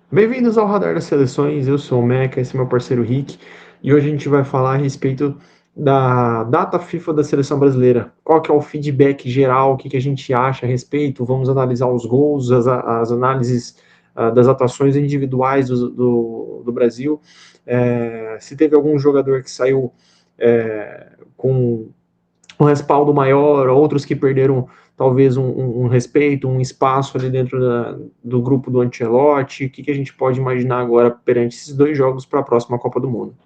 Bem-vindos ao Radar das Seleções, eu sou o Meca, esse é meu parceiro Rick, e hoje a gente vai falar a respeito da data FIFA da seleção brasileira. Qual que é o feedback geral, o que, que a gente acha a respeito, vamos analisar os gols, as análises das atuações individuais do Brasil, se teve algum jogador que saiu com um respaldo maior, outros que perderam talvez um respeito, um espaço ali dentro do grupo do Ancelotti. O que, que a gente pode imaginar agora perante esses dois jogos para a próxima Copa do Mundo?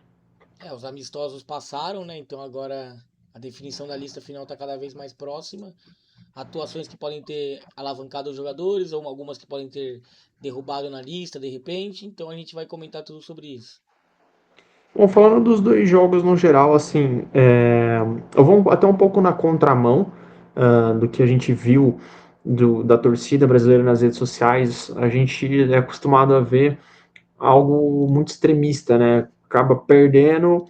Os amistosos passaram, né? Então agora a definição da lista final está cada vez mais próxima. Atuações que podem ter alavancado os jogadores, ou algumas que podem ter derrubado na lista de repente. Então a gente vai comentar tudo sobre isso. Bom, falando dos dois jogos no geral, assim, eu vou até um pouco na contramão do que a gente viu da torcida brasileira nas redes sociais. A gente é acostumado a ver algo muito extremista, né? Acaba perdendo,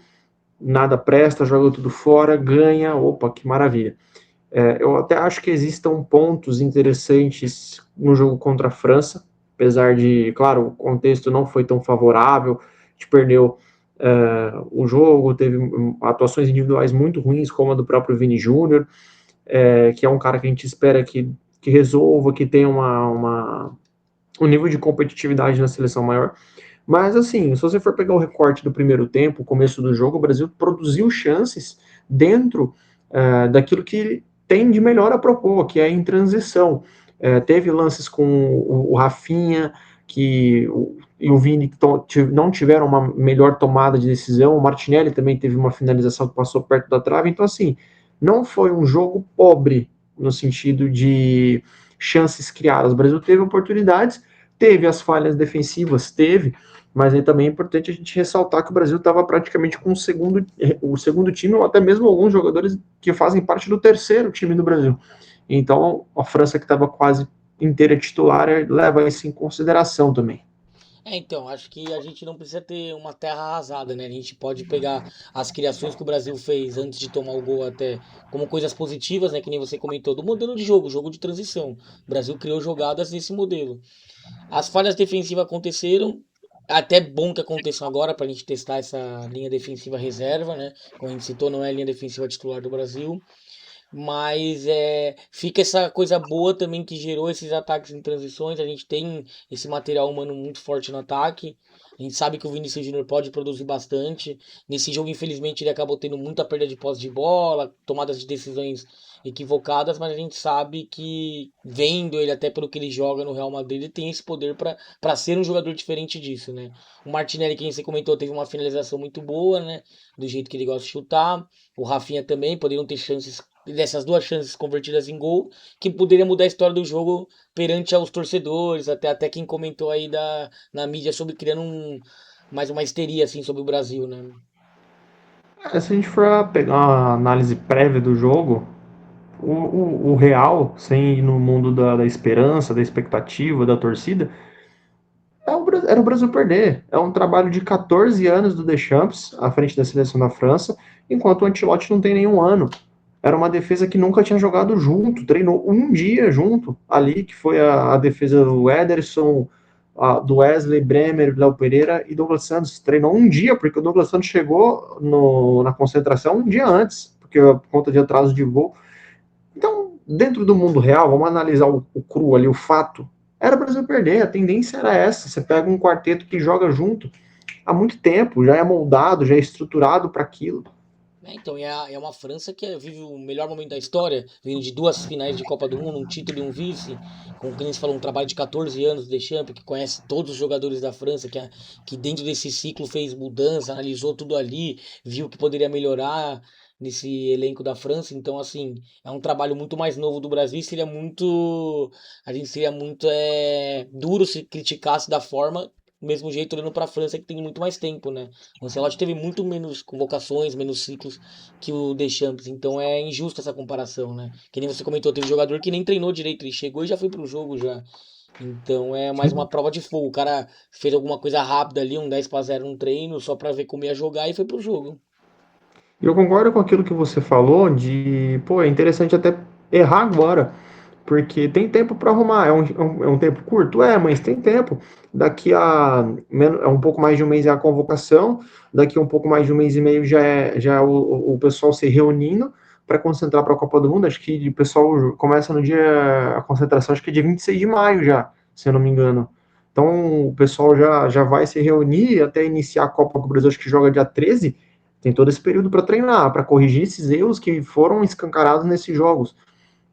nada presta, joga tudo fora, ganha, opa, que maravilha. Eu até acho que existam pontos interessantes no jogo contra a França, apesar de, claro, o contexto não foi tão favorável, a gente perdeu o jogo, teve atuações individuais muito ruins, como a do próprio Vini Júnior, que é um cara que a gente espera que resolva, que tenha um nível de competitividade na seleção maior. Mas, assim, se você for pegar o recorte do primeiro tempo, o começo do jogo, o Brasil produziu chances dentro daquilo que tem de melhor a propor, que é em transição. Teve lances com o Rafinha, e o Vini que não tiveram uma melhor tomada de decisão. O Martinelli também teve uma finalização que passou perto da trave. Então, assim, não foi um jogo pobre no sentido de chances criadas. O Brasil teve oportunidades, teve as falhas defensivas, teve, mas aí também é importante a gente ressaltar que o Brasil estava praticamente com o segundo time, ou até mesmo alguns jogadores que fazem parte do terceiro time do Brasil. Então, a França, que estava quase inteira titular, leva isso em consideração também. Então, acho que a gente não precisa ter uma terra arrasada, né? A gente pode pegar as criações que o Brasil fez antes de tomar o gol até como coisas positivas, né? Que nem você comentou, do modelo de jogo, jogo de transição. O Brasil criou jogadas nesse modelo. As falhas defensivas aconteceram. Até bom que aconteçam agora para a gente testar essa linha defensiva reserva, né? Como a gente citou, não é a linha defensiva titular do Brasil. Mas fica essa coisa boa também que gerou esses ataques em transições. A gente tem esse material humano muito forte no ataque. A gente sabe que o Vinícius Júnior pode produzir bastante. Nesse jogo, infelizmente, ele acabou tendo muita perda de posse de bola, tomadas de decisões equivocadas, mas a gente sabe que, vendo ele até pelo que ele joga no Real Madrid, ele tem esse poder para ser um jogador diferente disso, né? O Martinelli, quem você comentou, teve uma finalização muito boa, né? Do jeito que ele gosta de chutar. O Rafinha também poderiam ter chances dessas duas chances convertidas em gol, que poderia mudar a história do jogo perante aos torcedores, até quem comentou aí na mídia sobre criando mais uma histeria assim sobre o Brasil, né? Se a gente for pegar uma análise prévia do jogo, o real, sem ir no mundo da esperança, da expectativa, da torcida, era o Brasil perder. É um trabalho de 14 anos do Deschamps à frente da seleção da França, enquanto o Ancelotti não tem nenhum ano. Era uma defesa que nunca tinha jogado junto, treinou um dia junto ali, que foi a defesa do Ederson, do Wesley, Bremer, Léo Pereira e Douglas Santos. Treinou um dia, porque o Douglas Santos chegou na concentração um dia antes, porque por conta de atraso de voo. Então, dentro do mundo real, vamos analisar o cru ali, o fato. Era o Brasil perder, a tendência era essa. Você pega um quarteto que joga junto há muito tempo, já é moldado, já é estruturado para aquilo. Então, é uma França que vive o melhor momento da história, vindo de duas finais de Copa do Mundo, um título e um vice, com, como você falou, um trabalho de 14 anos de Deschamps, que conhece todos os jogadores da França, que dentro desse ciclo fez mudança, analisou tudo ali, viu que poderia melhorar nesse elenco da França. Então, assim, é um trabalho muito mais novo do Brasil e a gente seria muito duro se criticasse da forma do mesmo jeito olhando para a França que tem muito mais tempo, né? O Ancelotti teve muito menos convocações, menos ciclos que o Deschamps, então é injusta essa comparação, né? Que nem você comentou, teve jogador que nem treinou direito, ele chegou e já foi pro jogo já. Então é mais uma prova de fogo. O cara fez alguma coisa rápida ali, um 10-0 no treino, só pra ver como ia jogar e foi pro jogo. E eu concordo com aquilo que você falou de, pô, é interessante até errar agora. porque tem tempo para arrumar. É um tempo curto? É, mas tem tempo. Daqui a um pouco mais de um mês é a convocação, daqui a um pouco mais de um mês e meio já é o pessoal se reunindo para concentrar para a Copa do Mundo. Acho que o pessoal começa no dia, a concentração, acho que é dia 26 de maio já, se eu não me engano. Então o pessoal já vai se reunir até iniciar a Copa que o Brasil acho que joga dia 13. Tem todo esse período para treinar, para corrigir esses erros que foram escancarados nesses jogos.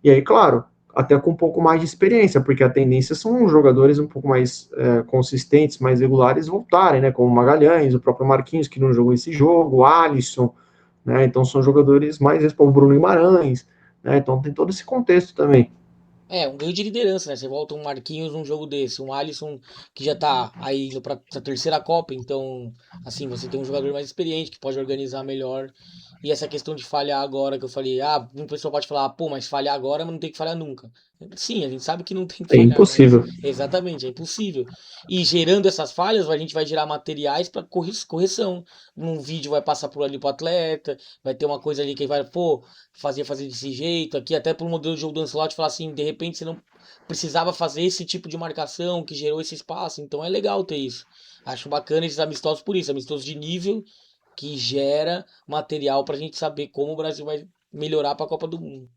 E aí, claro, até com um pouco mais de experiência, porque a tendência são os jogadores um pouco mais consistentes, mais regulares voltarem, né? Como o Magalhães, o próprio Marquinhos, que não jogou esse jogo, o Alisson, né? Então são jogadores mais, o Bruno Guimarães, né? Então tem todo esse contexto também. É, um ganho de liderança, né? Você volta um Marquinhos num jogo desse, um Alisson que já tá aí indo pra terceira Copa, então, assim, você tem um jogador mais experiente que pode organizar melhor. E essa questão de falhar agora, que eu falei, um pessoal pode falar, pô, mas falhar agora, mas não tem que falhar nunca. Sim, a gente sabe que não tem que É falhar, mas impossível. exatamente, é impossível. E gerando essas falhas, a gente vai gerar materiais para correção. Um vídeo vai passar por ali pro atleta, vai ter uma coisa ali que vai, pô, fazer desse jeito aqui, até pro modelo de jogo do Ancelotti falar assim, de repente você não precisava fazer esse tipo de marcação que gerou esse espaço, então é legal ter isso. Acho bacana esses amistosos por isso, amistosos de nível que gera material pra gente saber como o Brasil vai melhorar pra Copa do Mundo.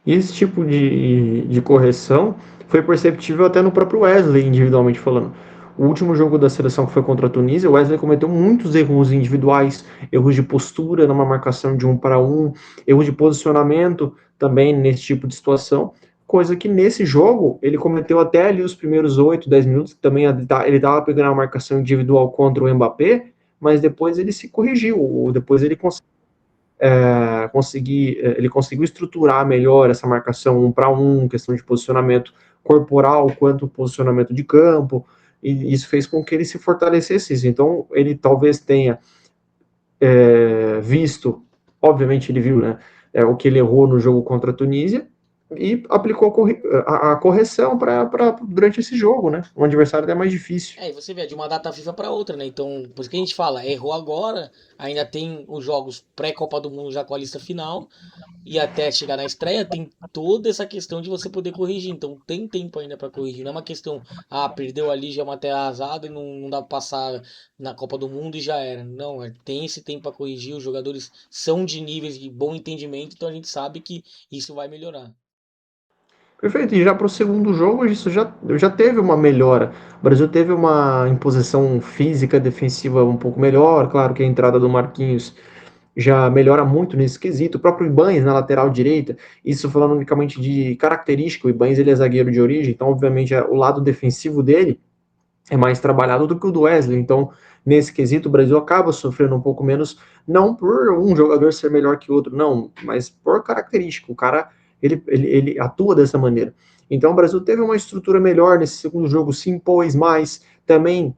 E esse tipo de correção foi perceptível até no próprio Wesley, individualmente falando. O último jogo da seleção que foi contra a Tunísia, o Wesley cometeu muitos erros individuais, erros de postura numa marcação de 1 para 1, erros de posicionamento também nesse tipo de situação, coisa que nesse jogo ele cometeu até ali os primeiros 8, 10 minutos, que também ele estava pegando a marcação individual contra o Mbappé, mas depois ele se corrigiu, depois ele conseguiu estruturar melhor essa marcação 1 para 1, questão de posicionamento corporal quanto posicionamento de campo, e isso fez com que ele se fortalecesse. Então, ele talvez tenha visto, obviamente ele viu, né, o que ele errou no jogo contra a Tunísia, e aplicou a correção durante esse jogo, né? Um adversário é mais difícil. É, e você vê, é de uma data FIFA para outra, né? Então, por isso que a gente fala, errou agora, ainda tem os jogos pré-Copa do Mundo já com a lista final, e até chegar na estreia tem toda essa questão de você poder corrigir. Então, tem tempo ainda para corrigir. Não é uma questão, perdeu ali, já é uma terra arrasada e não dá pra passar na Copa do Mundo e já era. Não, tem esse tempo para corrigir. Os jogadores são de níveis de bom entendimento, então a gente sabe que isso vai melhorar. Perfeito, e já para o segundo jogo isso já teve uma melhora. O Brasil teve uma imposição física defensiva um pouco melhor, claro que a entrada do Marquinhos já melhora muito nesse quesito. O próprio Ibañez na lateral direita, isso falando unicamente de característica, o Ibañez ele é zagueiro de origem, então obviamente o lado defensivo dele é mais trabalhado do que o do Wesley, então nesse quesito o Brasil acaba sofrendo um pouco menos, não por um jogador ser melhor que o outro, não, mas por característica, o cara ele atua dessa maneira. Então o Brasil teve uma estrutura melhor nesse segundo jogo, se impôs mais, também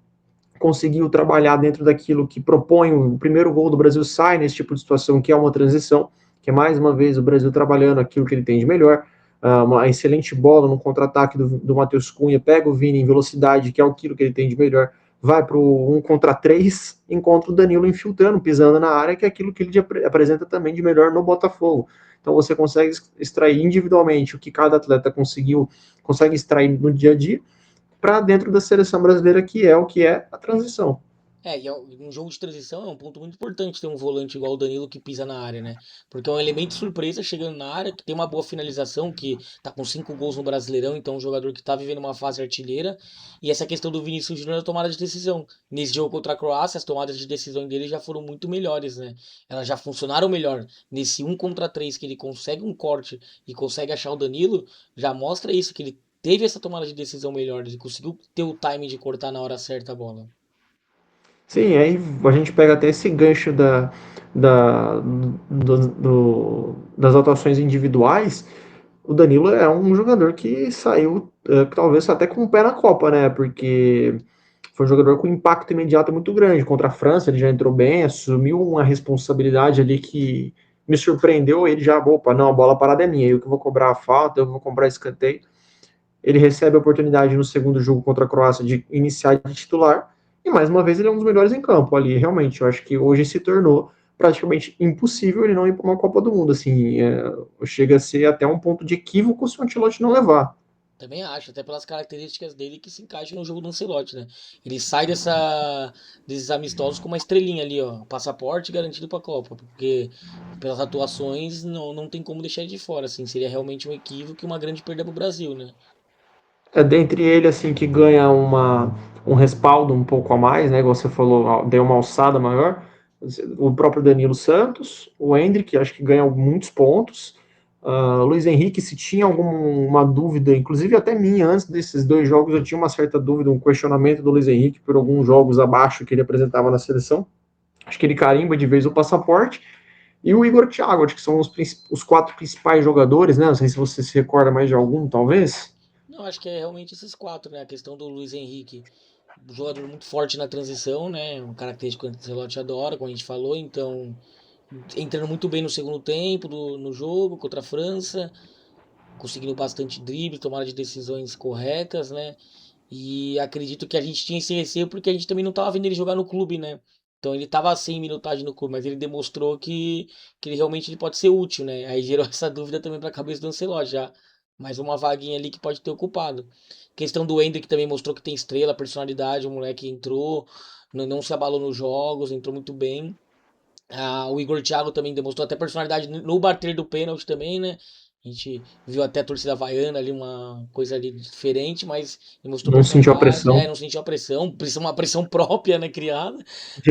conseguiu trabalhar dentro daquilo que propõe. O primeiro gol do Brasil sai nesse tipo de situação, que é uma transição, que é mais uma vez o Brasil trabalhando aquilo que ele tem de melhor. Uma excelente bola no contra-ataque do Matheus Cunha, pega o Vini em velocidade, que é aquilo que ele tem de melhor, vai para o 1 contra 3, encontra o Danilo infiltrando, pisando na área, que é aquilo que ele apresenta também de melhor no Botafogo. Então você consegue extrair individualmente o que cada atleta consegue extrair no dia a dia, para dentro da seleção brasileira, que é o que é a transição. E um jogo de transição é um ponto muito importante ter um volante igual o Danilo que pisa na área, né? Porque é um elemento surpresa chegando na área, que tem uma boa finalização, que tá com 5 gols no Brasileirão, então é um jogador que tá vivendo uma fase artilheira. E essa questão do Vinícius Júnior na tomada de decisão. Nesse jogo contra a Croácia, as tomadas de decisão dele já foram muito melhores, né? Elas já funcionaram melhor. Nesse 1 contra 3 que ele consegue um corte e consegue achar o Danilo, já mostra isso, que ele teve essa tomada de decisão melhor, ele conseguiu ter o time de cortar na hora certa a bola. Sim, aí a gente pega até esse gancho das atuações individuais. O Danilo é um jogador que saiu, talvez até com o pé na Copa, né? Porque foi um jogador com impacto imediato muito grande. Contra a França, ele já entrou bem, assumiu uma responsabilidade ali que me surpreendeu. Ele já, opa, não, a bola parada é minha, eu que vou cobrar a falta, eu vou cobrar escanteio. Ele recebe a oportunidade no segundo jogo contra a Croácia de iniciar de titular, e mais uma vez ele é um dos melhores em campo ali, realmente. Eu acho que hoje se tornou, praticamente impossível ele não ir para uma Copa do Mundo. Assim, chega a ser até um ponto de equívoco se o Ancelotti não levar. Também acho, até pelas características dele que se encaixa no jogo do Ancelotti, né? Ele sai desses amistosos com uma estrelinha ali, ó, passaporte garantido pra Copa, porque pelas atuações não tem como deixar ele de fora, assim, seria realmente um equívoco e uma grande perda pro Brasil, né? Dentre ele, assim, que ganha um respaldo um pouco a mais, né? Igual você falou, deu uma alçada maior. O próprio Danilo Santos, o Endrick, acho que ganha muitos pontos. Luiz Henrique, se tinha alguma dúvida, inclusive até minha, antes desses dois jogos, eu tinha uma certa dúvida, um questionamento do Luiz Henrique por alguns jogos abaixo que ele apresentava na seleção. Acho que ele carimba de vez o passaporte. E o Igor Thiago, acho que são os quatro principais jogadores, né? Não sei se você se recorda mais de algum, talvez. Não, acho que é realmente esses quatro, né? A questão do Luiz Henrique, um jogador muito forte na transição, né? Um característico que o Ancelotti adora, como a gente falou, então entrando muito bem no segundo tempo no jogo contra a França, conseguindo bastante drible, tomada de decisões corretas, né? E acredito que a gente tinha esse receio porque a gente também não tava vendo ele jogar no clube, né? Então ele tava sem minutagem no clube, mas ele demonstrou que ele pode ser útil, né? Aí gerou essa dúvida também pra cabeça do Ancelotti, já. Mais uma vaguinha ali que pode ter ocupado. Questão do Ender que também mostrou que tem estrela, personalidade, o moleque entrou, não se abalou nos jogos, entrou muito bem. O Igor Thiago também demonstrou até personalidade no bater do pênalti também, né? A gente viu até a torcida vaiana ali, uma coisa ali diferente, mas ele mostrou Não sentiu a personalidade, pressão. não sentiu a pressão, uma pressão própria, né, criada,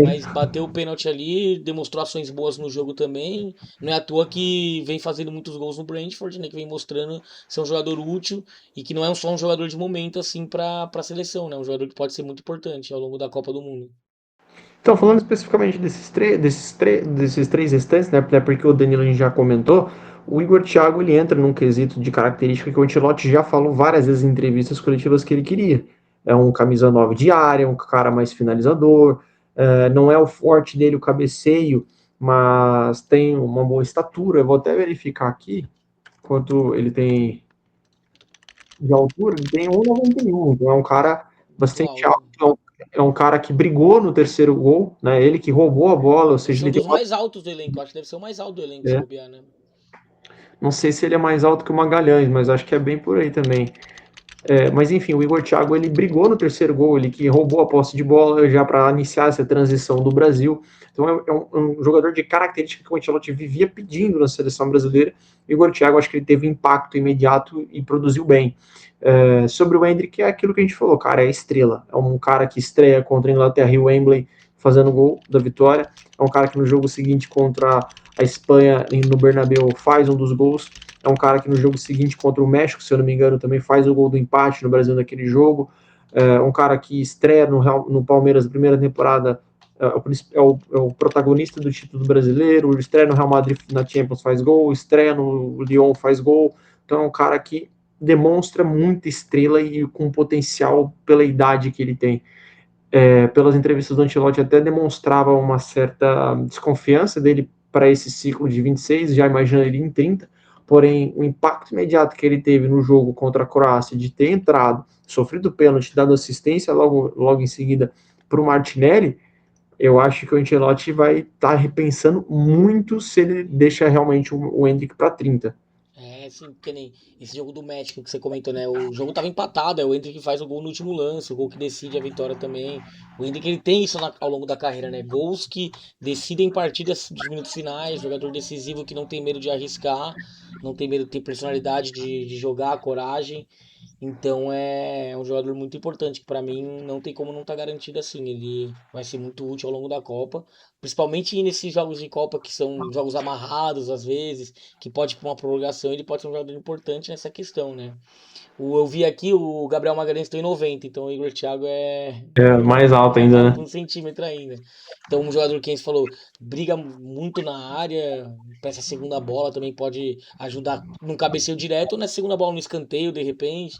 mas bateu o pênalti ali, demonstrou ações boas no jogo também. Não é à toa que vem fazendo muitos gols no Brentford, né, que vem mostrando ser um jogador útil e que não é só um jogador de momento, assim, para a seleção, né? Um jogador que pode ser muito importante ao longo da Copa do Mundo. Então, falando especificamente desses três restantes, né, até porque o Danilo a gente já comentou, o Igor Thiago ele entra num quesito de característica que o Ancelotti já falou várias vezes em entrevistas coletivas que ele queria. É um camisa 9 de área, um cara mais finalizador, não é o forte dele o cabeceio, mas tem uma boa estatura. Eu vou até verificar aqui quanto ele tem de altura, ele tem 1,91, então é um cara Muito bastante alto, alto. é um cara que brigou no terceiro gol, né? Ele que roubou a bola, ou Deve seja, ser um ele tem dos uma. mais altos do elenco. Acho que deve ser o mais alto do elenco, se É, bobear, né? não sei se ele é mais alto que o Magalhães, mas acho que é bem por aí também. Mas enfim, o Igor Thiago ele brigou no terceiro gol, ele que roubou a posse de bola já para iniciar essa transição do Brasil. Então é um jogador de característica que o Ancelotti vivia pedindo na seleção brasileira. O Igor Thiago acho que ele teve impacto imediato e produziu bem. Sobre o Hendrick é aquilo que a gente falou, cara, é estrela. É um cara que estreia contra a Inglaterra e o Wembley fazendo gol da vitória. É um cara que no jogo seguinte contra a Espanha no Bernabéu faz um dos gols. É um cara que no jogo seguinte contra o México, se eu não me engano, também faz o gol do empate no Brasil naquele jogo. Um cara que estreia no Palmeiras na primeira temporada, é o protagonista do título brasileiro, estreia no Real Madrid na Champions, faz gol, estreia no Lyon, faz gol. Então é um cara que demonstra muita estrela e com potencial pela idade que ele tem. Pelas entrevistas do Ancelotti até demonstrava uma certa desconfiança dele para esse ciclo de 26, já imagina ele em 30, porém o impacto imediato que ele teve no jogo contra a Croácia de ter entrado, sofrido pênalti, dado assistência logo em seguida para o Martinelli, eu acho que o Ancelotti vai estar repensando muito se ele deixa realmente o Endrick para 30. É, assim, que nem esse jogo do México que você comentou, né? O jogo tava empatado, é o Endrick que faz o gol no último lance, o gol que decide a vitória também. O Endrick ele tem isso ao longo da carreira, né? Gols que decidem partidas dos minutos finais, jogador decisivo que não tem medo de arriscar, não tem medo de ter personalidade de jogar, coragem. Então é um jogador muito importante que para mim não tem como não estar garantido assim. Ele vai ser muito útil ao longo da Copa, principalmente nesses jogos de Copa que são jogos amarrados às vezes, que pode ir para uma prorrogação, ele pode ser um jogador importante nessa questão, né? Eu vi aqui o Gabriel Magalhães tem 90, então o Igor Thiago Mais é alto mais ainda, alto né? 1 centímetro ainda. Então um jogador que a gente falou, briga muito na área, para essa segunda bola também pode ajudar num cabeceio direto ou na segunda bola no escanteio de repente.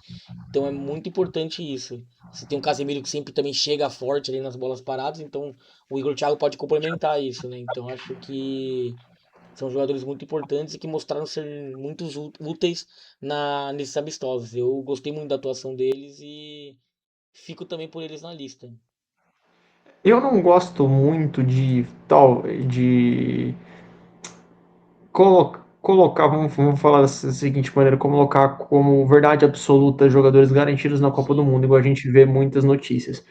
Então é muito importante isso. Você tem um Casemiro que sempre também chega forte ali nas bolas paradas, então o Igor Thiago pode complementar isso, né? Então acho que são jogadores muito importantes e que mostraram ser muito úteis nesses amistosos. Eu gostei muito da atuação deles e fico também por eles na lista. Eu não gosto muito de colocar, vamos falar da seguinte maneira, colocar como verdade absoluta jogadores garantidos na Copa do Sim, Mundo, igual a gente vê muitas notícias.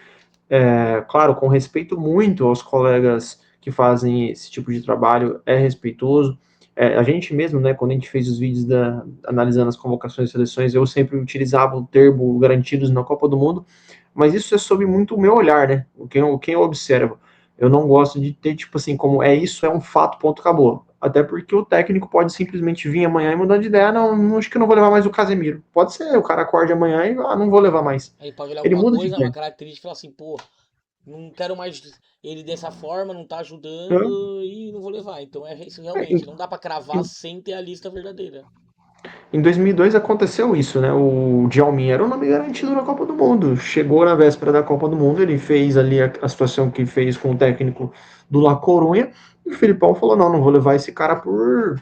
Claro, com respeito muito aos colegas que fazem esse tipo de trabalho, é respeitoso. A gente mesmo, né, quando a gente fez os vídeos analisando as convocações e seleções, eu sempre utilizava o termo garantidos na Copa do Mundo, mas isso é sob muito o meu olhar, né? Quem eu observo. Eu não gosto de ter, tipo assim, como isso é um fato, ponto, acabou. Até porque o técnico pode simplesmente vir amanhã e mudar de ideia. Não, não acho que eu não vou levar mais o Casemiro. Pode ser, o cara acorde amanhã e não vou levar mais. aí pode olhar Ele alguma muda de coisa, uma ideia. característica e falar assim, pô, não quero mais ele dessa forma, não tá Né? ajudando e não vou levar. Então é isso Em, realmente, não dá pra cravar em, sem ter a lista verdadeira. em 2002 aconteceu isso, né? O Djalmin era o nome garantido na Copa do Mundo. Chegou na véspera da Copa do Mundo, ele fez ali a situação que fez com o técnico do La Coruña, e o Filipão falou: não, não vou levar esse cara por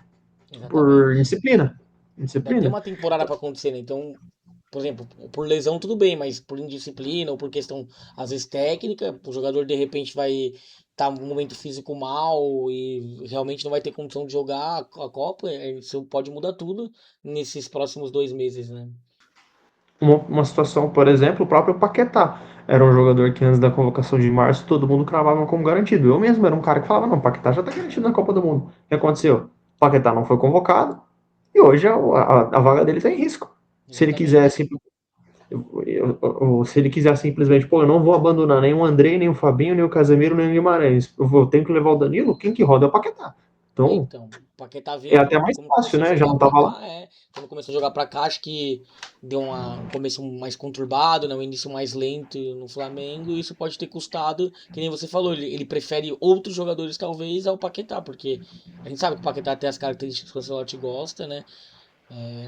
Exatamente. indisciplina. Ainda tem Indisciplina. uma temporada pra acontecer, né? Então, por exemplo, por lesão tudo bem, mas por indisciplina ou por questão, às vezes, técnica, o jogador de repente vai estar num momento físico mal e realmente não vai ter condição de jogar a Copa, isso pode mudar tudo nesses próximos 2 meses, né? Uma situação, por exemplo, o próprio Paquetá. Era um jogador que antes da convocação de março todo mundo cravava como garantido. Eu mesmo era um cara que falava: não, o Paquetá já está garantido na Copa do Mundo. O que aconteceu? O Paquetá não foi convocado e hoje a vaga dele está em risco. Se ele quiser Exatamente. simplesmente se ele quiser simplesmente, pô, eu não vou abandonar nem o Andrei, nem o Fabinho, nem o Casemiro, nem o Guimarães. Tenho que levar o Danilo, quem que roda é o Paquetá. Então, Então, o Paquetá é veio, até mais quando fácil, começou a né? Já jogar não pra tava lá. cá, quando começou a jogar pra cá, acho que deu um começo mais conturbado, né? Um início mais lento no Flamengo, e isso pode ter custado, que nem você falou, ele prefere outros jogadores talvez ao Paquetá, porque a gente sabe que o Paquetá tem as características que o Ancelotti gosta, né?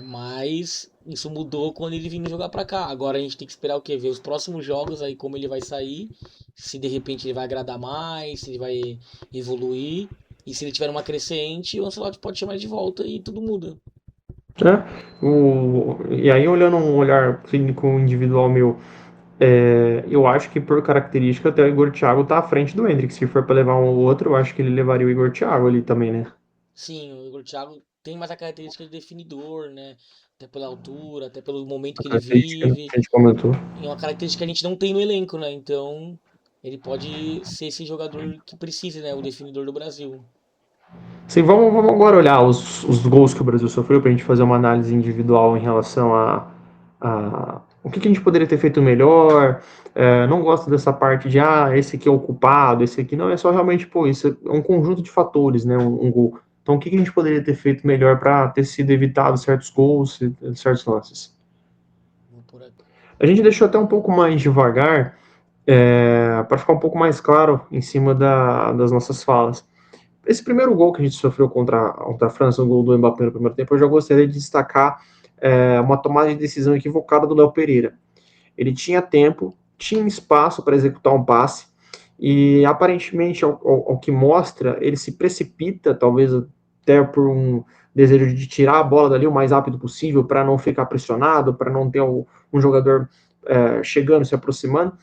Mas isso mudou quando ele vindo jogar pra cá. Agora a gente tem que esperar o quê? Ver os próximos jogos aí, como ele vai sair. Se de repente ele vai agradar mais, se ele vai evoluir. E se ele tiver uma crescente, o Ancelotti pode chamar ele de volta e tudo muda. Né? E aí, olhando um olhar clínico individual meu, eu acho que por característica até o Igor Thiago tá à frente do Hendrick. Se for para levar um ou outro, eu acho que ele levaria o Igor Thiago ali também, né? Sim, o Igor Thiago tem mais a característica de definidor, né? Até pela altura, até pelo momento A que ele característica vive. que a gente comentou. E é uma característica que a gente não tem no elenco, né? Então ele pode ser esse jogador que precisa, né? O definidor do Brasil. Sim, vamos agora olhar os gols que o Brasil sofreu para a gente fazer uma análise individual em relação a o que a gente poderia ter feito melhor. Não gosto dessa parte de esse aqui é o culpado, esse aqui não, é só realmente, pô, isso é um conjunto de fatores, né? Um gol. Então, o que a gente poderia ter feito melhor para ter sido evitado certos gols, certos lances? Vou por aqui. A gente deixou até um pouco mais devagar, para ficar um pouco mais claro em cima das nossas falas. Esse primeiro gol que a gente sofreu contra a França, o gol do Mbappé no primeiro tempo, eu já gostaria de destacar uma tomada de decisão equivocada do Léo Pereira. Ele tinha tempo, tinha espaço para executar um passe, e aparentemente, ao que mostra, ele se precipita, talvez até por um desejo de tirar a bola dali o mais rápido possível, para não ficar pressionado, para não ter um jogador chegando, se aproximando.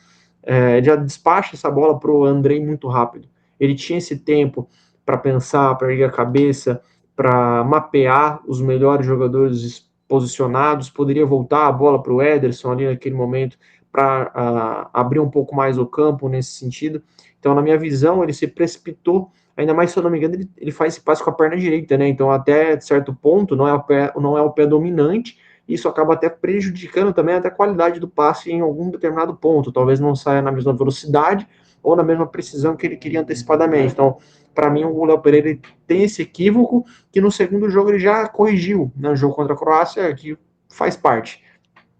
Já despacha essa bola para o Andrei muito rápido. Ele tinha esse tempo para pensar, para erguer a cabeça, para mapear os melhores jogadores posicionados, poderia voltar a bola para o Ederson ali naquele momento para abrir um pouco mais o campo nesse sentido. Então, na minha visão, ele se precipitou, ainda mais se eu não me engano, ele faz esse passe com a perna direita, né? Então, até certo ponto, não é o pé dominante, isso acaba até prejudicando também até a qualidade do passe em algum determinado ponto. Talvez não saia na mesma velocidade ou na mesma precisão que ele queria antecipadamente. Então, para mim, o Léo Pereira tem esse equívoco que no segundo jogo ele já corrigiu, né? No jogo contra a Croácia, que faz parte.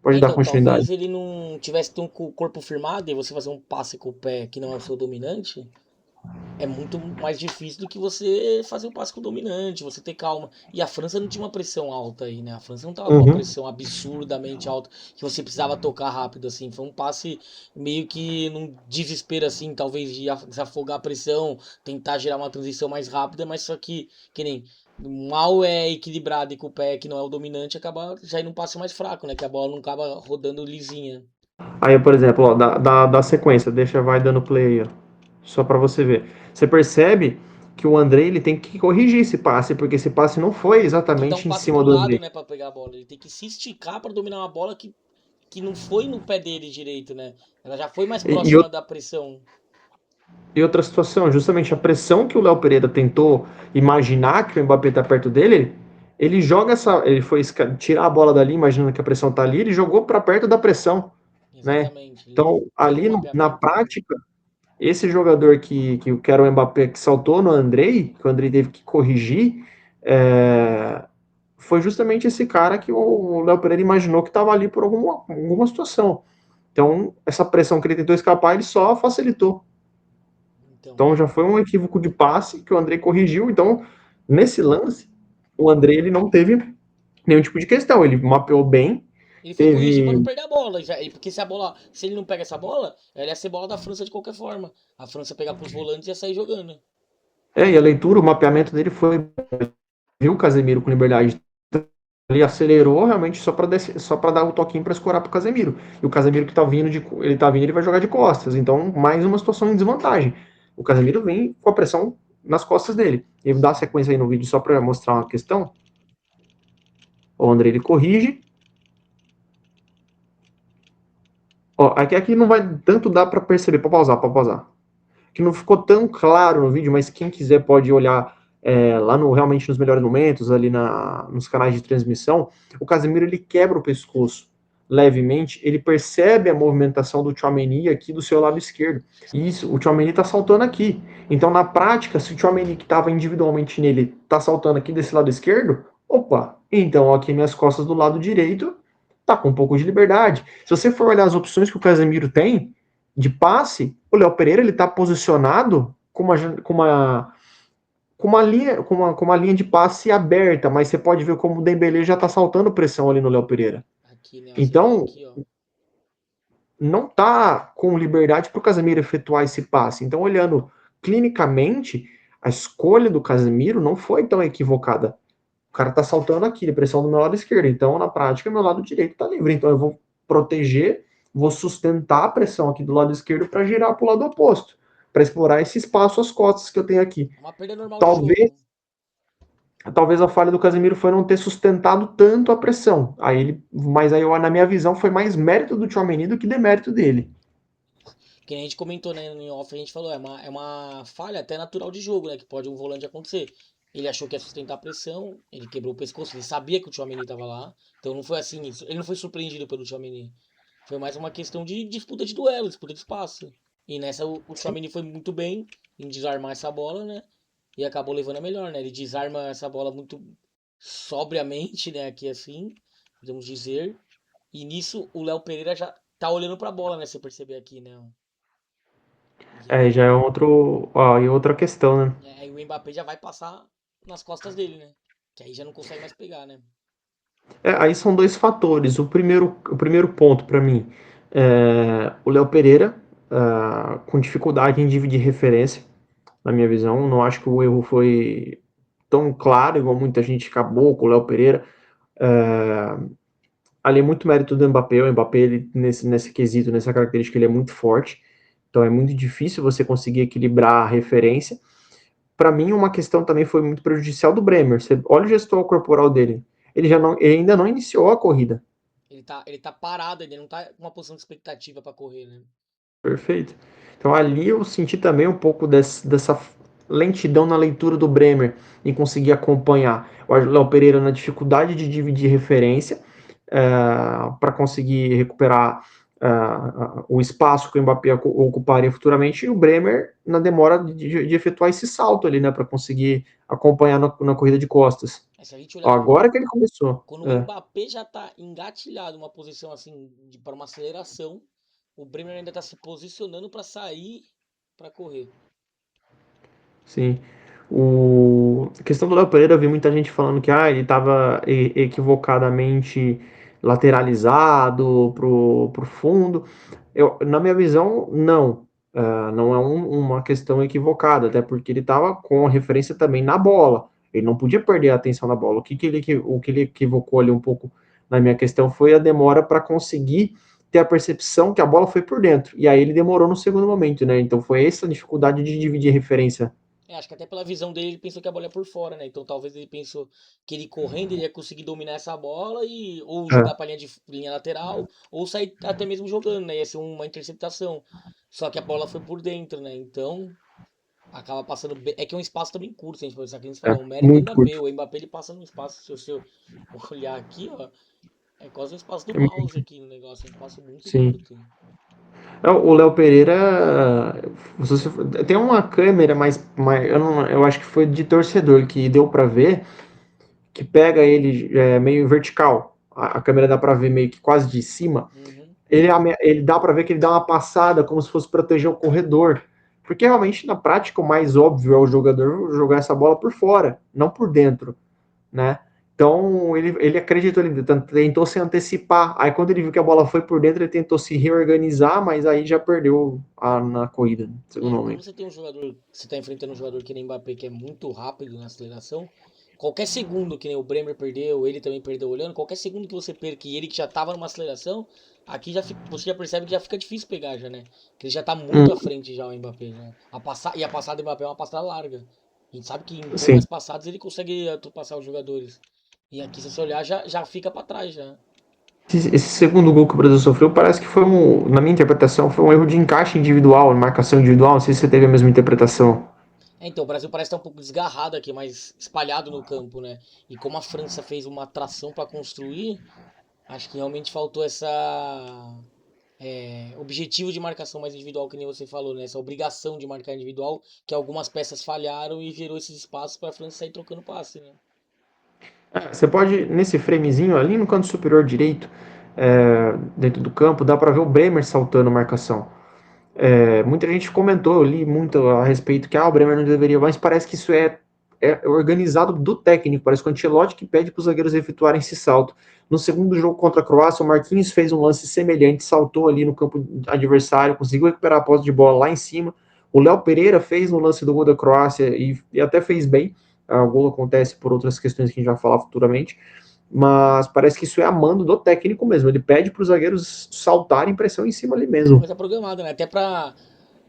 Pode dar Então, continuidade. talvez ele não tivesse tão com o corpo firmado e você fazer um passe com o pé que não é o seu dominante. É muito mais difícil do que você fazer o passe com o dominante, você ter calma. E a França não tinha uma pressão alta aí, né? A França não tava com uma Uhum. pressão absurdamente alta que você precisava tocar rápido, assim. Foi um passe meio que num desespero, assim, talvez de desafogar a pressão, tentar gerar uma transição mais rápida, mas só que nem mal é equilibrado e com o pé que não é o dominante, acaba já indo um passe mais fraco, né? Que a bola não acaba rodando lisinha. Aí, por exemplo, ó, dá sequência, deixa, vai dando play aí, ó. Só para você ver. Você percebe que o Andrei ele tem que corrigir esse passe, porque esse passe não foi Tem que dar um exatamente em passe cima pro do lado, Andrei. né, pra pegar a bola. Ele tem que se esticar pra dominar uma bola que não foi no pé dele direito, né? Ela já foi mais E, próxima da pressão. e outra situação, justamente a pressão que o Léo Pereira tentou imaginar que o Mbappé tá perto dele, ele joga essa, ele foi tirar a bola dali, imaginando que a pressão tá ali, ele jogou para perto da pressão, né? Exatamente. Ele Então, errou o ali na mapeamento, né? prática, esse jogador que era o Mbappé que saltou no Andrei, que o Andrei teve que corrigir, foi justamente esse cara que o Léo Pereira imaginou que estava ali por alguma situação. Então, essa pressão que ele tentou escapar, ele só facilitou. Então, Então, já foi um equívoco de passe que o Andrei corrigiu. Então, nesse lance, o Andrei ele não teve nenhum tipo de questão. Ele mapeou bem, ele foi corrigir pra não teve. perder a bola. Porque se a bola, se ele não pega essa bola, ela ia ser bola da França de qualquer forma. A França ia pegar pros volantes e ia sair jogando. E a leitura, o mapeamento dele foi. Viu o Casemiro com liberdade. Ele acelerou realmente só para dar o toquinho para escorar pro Casemiro. E o Casemiro que tá vindo, ele vai jogar de costas. Então, mais uma situação em desvantagem. O Casemiro vem com a pressão nas costas dele. Ele dá Sim. sequência aí no vídeo só para mostrar uma questão. O André ele corrige. Ó, aqui não vai tanto dar para perceber. Para pausar. Que não ficou tão claro no vídeo, mas quem quiser pode olhar lá no realmente nos melhores momentos, ali nos canais de transmissão. O Casemiro ele quebra o pescoço levemente, ele percebe a movimentação do Tchouaméni aqui do seu lado esquerdo. E isso, o Tchouaméni tá saltando aqui. Então, na prática, se o Tchouaméni que estava individualmente nele tá saltando aqui desse lado esquerdo, opa, então aqui minhas costas do lado direito tá com um pouco de liberdade. Se você for olhar as opções que o Casemiro tem de passe, o Léo Pereira ele tá posicionado com uma linha de passe aberta, mas você pode ver como o Dembélé já tá saltando pressão ali no Léo Pereira. Aqui, né? Você vê Então, aqui, ó. não tá com liberdade para o Casemiro efetuar esse passe. Então, olhando clinicamente, a escolha do Casemiro não foi tão equivocada. O cara tá saltando aqui, de pressão do meu lado esquerdo. Então, na prática, meu lado direito tá livre. Então, eu vou proteger, vou sustentar a pressão aqui do lado esquerdo para girar para o lado oposto, para explorar esse espaço às costas que eu tenho aqui. É uma perda normal de Talvez, jogo. talvez a falha do Casemiro foi não ter sustentado tanto a pressão. Mas aí, na minha visão, foi mais mérito do Tchouaméni do que demérito dele. Que nem a gente comentou, né, no off, a gente falou, é uma falha até natural de jogo, né, que pode um volante acontecer. Ele achou que ia sustentar a pressão, ele quebrou o pescoço, ele sabia que o Tchouaméni estava lá, então não foi assim, ele não foi surpreendido pelo Tchouaméni. Foi mais uma questão de disputa de duelo, disputa de espaço. E nessa o Sim. Tchouaméni foi muito bem em desarmar essa bola, né, e acabou levando a melhor, né, ele desarma essa bola muito sobriamente, né, aqui assim, podemos dizer, e nisso o Léo Pereira já tá olhando pra bola, né, se você perceber aqui, né. E Já é aí, outra questão, né? aí o Mbappé já vai passar nas costas dele, né? Que aí já não consegue mais pegar, né? Aí são dois fatores. O primeiro ponto para mim, o Léo Pereira com dificuldade em dividir referência, na minha visão. Não acho que o erro foi tão claro, igual muita gente acabou com o Léo Pereira. É, ali é muito mérito do Mbappé. O Mbappé, ele, nesse quesito, nessa característica, ele é muito forte. Então é muito difícil você conseguir equilibrar a referência. Para mim, uma questão também foi muito prejudicial do Bremer. Você olha o gestual corporal dele. Ele ainda não iniciou a corrida. Ele tá parado, ele não tá com uma posição de expectativa pra correr, né? Perfeito. Então ali eu senti também um pouco dessa lentidão na leitura do Bremer em conseguir acompanhar. O Léo Pereira na dificuldade de dividir referência para conseguir recuperar o espaço que o Mbappé ocuparia futuramente e o Bremer na demora de efetuar esse salto ali, né, para conseguir acompanhar na corrida de costas. Aí se a gente Ó, olhar agora que ele começou. quando o Mbappé já tá engatilhado numa posição assim para uma aceleração, o Bremer ainda tá se posicionando pra sair pra correr. Sim. A questão do Léo Pereira, eu vi muita gente falando que ele estava equivocadamente lateralizado pro fundo. Na minha visão, não. Não é uma questão equivocada, até porque ele estava com a referência também na bola. Ele não podia perder a atenção na bola. O que ele equivocou ali um pouco na minha questão foi a demora para conseguir ter a percepção que a bola foi por dentro. E aí ele demorou no segundo momento, né? Então foi essa a dificuldade de dividir referência. Acho que até pela visão dele, ele pensou que a bola ia por fora, né? Então talvez ele pensou que ele correndo ele ia conseguir dominar essa bola e ou jogar É, pra linha lateral, ou sair até mesmo jogando, né? Ia ser uma interceptação. Só que a bola foi por dentro, né? Então acaba passando bem. É que é um espaço também curto, se a gente pensar que a gente falou, é um mérito do muito Mbappé. curto. O Mbappé ele passa num espaço, se você olhar aqui, ó, é quase um espaço do É muito, mouse aqui no negócio, é um espaço muito sim. curto. O Léo Pereira, tem uma câmera, mas eu acho que foi de torcedor que deu para ver, que pega ele meio vertical. A câmera dá para ver meio que quase de cima. Uhum. Ele dá para ver que ele dá uma passada como se fosse proteger o corredor. Porque realmente, na prática, o mais óbvio é o jogador jogar essa bola por fora, não por dentro, né? Então, ele acreditou, ele tentou se antecipar. Aí, quando ele viu que a bola foi por dentro, ele tentou se reorganizar, mas aí já perdeu na corrida, no segundo Quando momento. você tem um jogador, você tá enfrentando um jogador que nem Mbappé, que é muito rápido na aceleração, qualquer segundo que nem o Bremer perdeu, ele também perdeu olhando, qualquer segundo que você perca e ele que já tava numa aceleração, aqui você já percebe que já fica difícil pegar já, né? Que ele já tá Hum, muito à frente já o Mbappé, né? E a passada do Mbappé é uma passada larga. A gente sabe que em sim. poucas passadas ele consegue ultrapassar os jogadores. E aqui, se você olhar, já fica pra trás já. Esse segundo gol que o Brasil sofreu parece que foi na minha interpretação, foi um erro de encaixe individual, marcação individual. Não sei se você teve a mesma interpretação. Então, o Brasil parece estar um pouco desgarrado aqui, mais espalhado no campo, né? E como a França fez uma atração para construir, acho que realmente faltou essa objetivo de marcação mais individual, que nem você falou, né? Essa obrigação de marcar individual, que algumas peças falharam e gerou esses espaços para a França sair trocando passe, né? Você pode, nesse framezinho ali no canto superior direito, dentro do campo, dá para ver o Bremer saltando marcação. Muita gente comentou, eu li muito a respeito que o Bremer não deveria, mas parece que isso é organizado do técnico. Parece que o Ancelotti que pede para os zagueiros efetuarem esse salto. No segundo jogo contra a Croácia, o Marquinhos fez um lance semelhante, saltou ali no campo adversário, conseguiu recuperar a posse de bola lá em cima. O Léo Pereira fez no lance do gol da Croácia e até fez bem. O gol acontece por outras questões que a gente vai falar futuramente, mas parece que isso é a mando do técnico mesmo. Ele pede para os zagueiros saltarem pressão em cima ali É uma mesmo. coisa programada, né? Até pra.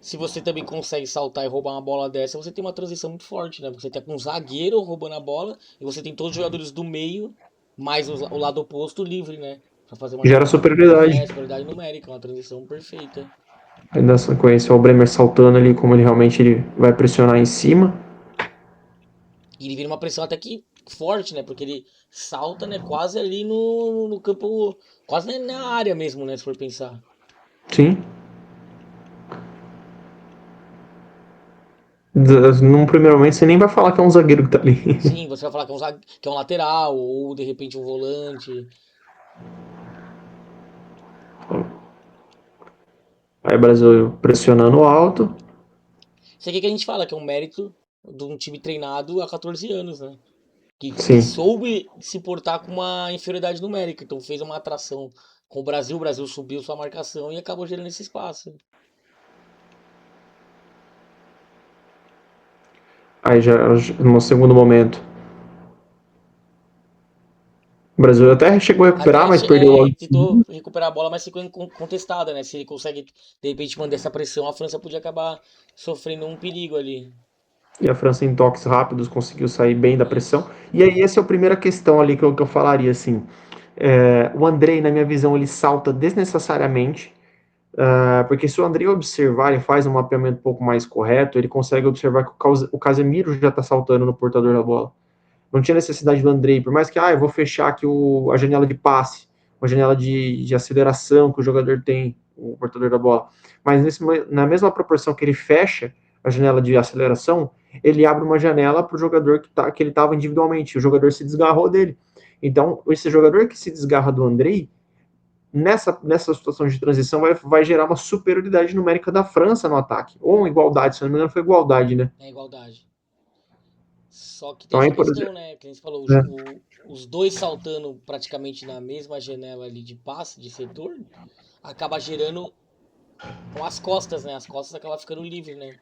Se você também consegue saltar e roubar uma bola dessa, você tem uma transição muito forte, né? Porque você tem um zagueiro roubando a bola e você tem todos os jogadores do meio, mais o lado oposto livre, né? Pra fazer uma Gera jogada. superioridade. Superioridade numérica, uma transição perfeita. Ainda conhecer o Bremer saltando ali, como ele realmente ele vai pressionar em cima. E ele vira uma pressão até que forte, né? Porque ele salta, né? Quase ali no campo, quase na área mesmo, né? Se for pensar. Sim. Num primeiro momento você nem vai falar que é um zagueiro que tá ali. Sim, você vai falar que é que é um lateral, ou de repente um volante. Aí o Brasil pressionando alto. Isso aqui que a gente fala, que é um mérito de um time treinado há 14 anos, né? Que Sim. soube se portar com uma inferioridade numérica. Então fez uma atração com o Brasil subiu sua marcação e acabou gerando esse espaço. Aí já no segundo momento. O Brasil até chegou a recuperar, Até mas perdeu logo em tentou seguida. recuperar a bola, mas ficou contestada, né? Se ele consegue, de repente, manter essa pressão, a França podia acabar sofrendo um perigo ali. E a França em toques rápidos conseguiu sair bem da pressão. Isso. E aí essa é a primeira questão ali que eu falaria assim. O Andrei, na minha visão, ele salta desnecessariamente. Porque se o Andrei observar e faz um mapeamento um pouco mais correto, ele consegue observar que o Casemiro já está saltando no portador da bola. Não tinha necessidade do Andrei, por mais que eu vou fechar aqui a janela de passe, uma janela de aceleração que o jogador tem, o portador da bola. Mas na mesma proporção que ele fecha a janela de aceleração, ele abre uma janela para o jogador que ele estava individualmente. O jogador se desgarrou dele. Então, esse jogador que se desgarra do Andrei, nessa situação de transição, vai gerar uma superioridade numérica da França no ataque. Ou uma igualdade, se não me engano, foi igualdade, né? É igualdade. Só que tem Então, essa aí, por questão, exemplo. né? Que a gente falou, Né? os dois saltando praticamente na mesma janela ali de passe, de setor, acaba gerando com as costas, né? As costas acabam ficando livres, né?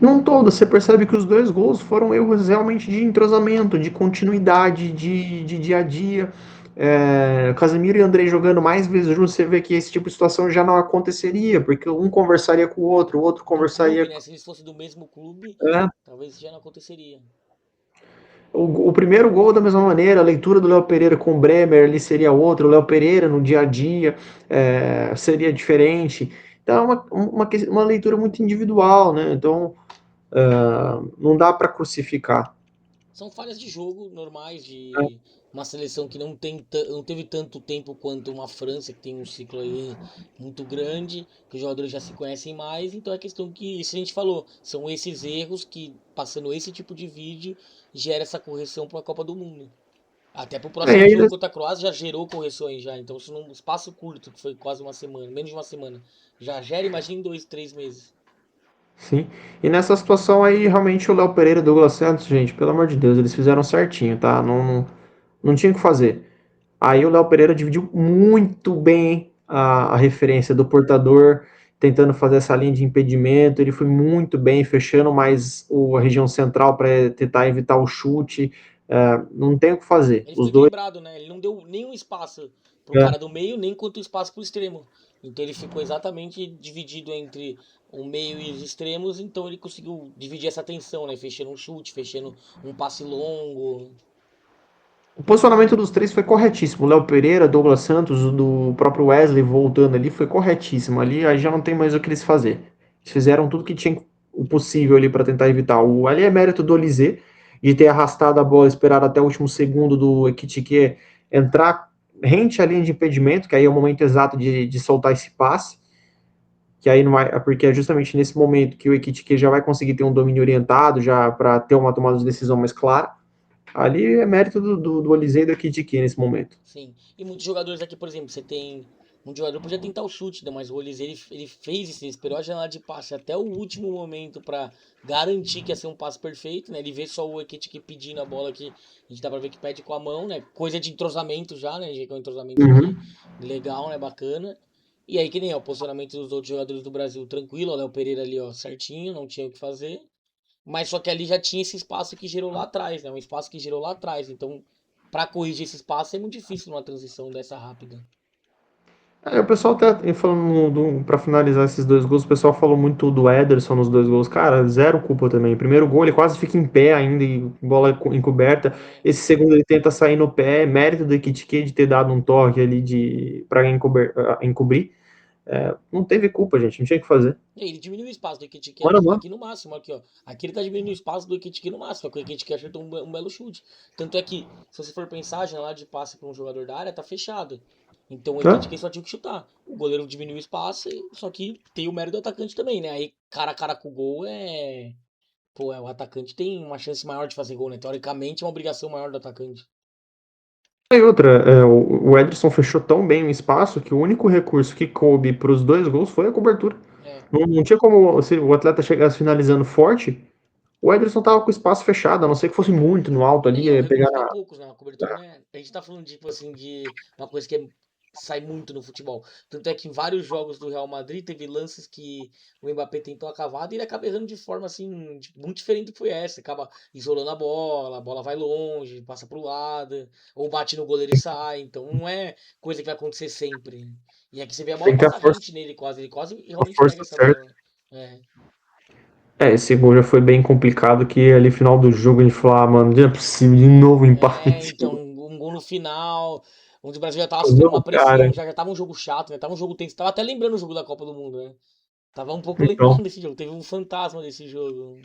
Num todo, você percebe que os dois gols foram erros realmente de entrosamento, de continuidade, de dia a dia. Casemiro e Andrei jogando mais vezes juntos, você vê que esse tipo de situação já não aconteceria, porque um conversaria com o outro No clube, conversaria. né? Se eles fossem do mesmo clube, É, talvez isso já não aconteceria. o primeiro gol da mesma maneira, a leitura do Léo Pereira com o Bremer ali seria outra, o Léo Pereira no dia a dia seria diferente. Então é uma leitura muito individual, né? Então não dá para crucificar. São falhas de jogo normais Né? de uma seleção que não teve tanto tempo quanto uma França, que tem um ciclo aí muito grande, que os jogadores já se conhecem mais. Então é questão que, isso a gente falou, são esses erros que, passando esse tipo de vídeo, gera essa correção para a Copa do Mundo. Até pro E próximo aí, jogo contra a Croácia já gerou correções já. Então, se num espaço curto, que foi quase uma semana, menos de uma semana, já gera, imagina em 2, 3 meses. sim. E nessa situação aí, realmente o Léo Pereira e o Douglas Santos, gente, pelo amor de Deus, eles fizeram certinho, tá? Não tinha o que fazer. Aí o Léo Pereira dividiu muito bem a referência do portador, tentando fazer essa linha de impedimento. Ele foi muito bem, fechando mais a região central para tentar evitar o chute. Não tem o que fazer. Ele ficou Os dois. equilibrado, né? Ele não deu nenhum espaço pro É, cara do meio, nem quanto espaço pro extremo. Então ele ficou exatamente dividido entre o meio e os extremos, então ele conseguiu dividir essa tensão, né? Fechando um chute, fechando um passe longo. o posicionamento dos três foi corretíssimo. O Léo Pereira, Douglas Santos, o do próprio Wesley voltando ali foi corretíssimo. Ali aí já não tem mais o que eles fazer. Eles fizeram tudo que tinha o possível ali para tentar evitar. Ali é mérito do Olizé de ter arrastado a bola, esperado até o último segundo do Ekitike entrar rente à linha de impedimento, que aí é o momento exato de soltar esse passe. Que aí não vai, porque é justamente nesse momento que o Ekitike já vai conseguir ter um domínio orientado, já para ter uma tomada de decisão mais clara. Ali é mérito do Olizei e do Ekitike nesse momento. Sim. E muitos jogadores aqui, por exemplo, você tem. Um jogador podia tentar o chute, né? Mas o Olise, ele fez isso, ele esperou a janela de passe até o último momento pra garantir que ia ser um passe perfeito, né? Ele vê só o Ekitike pedindo a bola que a gente dá pra ver que pede com a mão, né? Coisa de entrosamento já, né? Já que é um entrosamento ali Uhum. legal, né? Bacana. E aí, que nem é o posicionamento dos outros jogadores do Brasil tranquilo, ó, Léo Pereira ali, ó, certinho, não tinha o que fazer. Mas só que ali já tinha esse espaço que gerou lá atrás, né? Um espaço que gerou lá atrás. Então, para corrigir esse espaço é muito difícil numa transição dessa rápida. O pessoal até falando para finalizar esses dois gols, o pessoal falou muito do Ederson nos dois gols. Cara, zero culpa também. Primeiro gol, ele quase fica em pé ainda, e bola encoberta. É, Esse segundo, ele tenta sair no pé. Mérito do Ekitike de ter dado um toque ali para encobrir. Não teve culpa, gente. Não tinha o que fazer. e aí ele diminui o espaço do Ekitike Mano, aqui, mano. aqui no máximo, aqui, ó. Aqui ele tá diminuindo o espaço do Ekitike no máximo, só que o Ekitike acertou um belo chute. Tanto é que, se você for pensar, a janela de passe para um jogador da área tá fechada. Então o Né? Ekitike só tinha que chutar. O goleiro diminuiu o espaço, só que tem o mérito do atacante também, né? Aí cara a cara com o gol é. Pô, o atacante tem uma chance maior de fazer gol, né? Teoricamente é uma obrigação maior do atacante. E outra, o Ederson fechou tão bem o espaço que o único recurso que coube para os dois gols foi a cobertura. É. Não tinha como, se o atleta chegasse finalizando forte, o Ederson tava com o espaço fechado, a não ser que fosse muito no alto E ali, é um ia pegar recurso para na. poucos, né? Uma cobertura, né? A gente tá falando, tipo assim, de uma coisa que sai muito no futebol. Tanto é que em vários jogos do Real Madrid teve lances que o Mbappé tentou a cavada e ele acaba errando de forma, assim, muito diferente do que foi essa. Acaba isolando a bola vai longe, passa pro lado, ou bate no goleiro e sai. Então não é coisa que vai acontecer sempre. E aqui você vê a bola Tem que ter passar rente nele quase. Ele quase a realmente pega força essa certa. bola. É. Esse gol já foi bem complicado, que ali final do jogo a gente falou, mano, não é possível, de novo É, empate. então, um gol no final, onde o Brasil já tava sofrendo uma Não, cara. pressão, já tava um jogo chato, né? Tava um jogo tenso. Tava até lembrando o jogo da Copa do Mundo, né? Tava um pouco Então. lembrando desse jogo. Teve um fantasma desse jogo.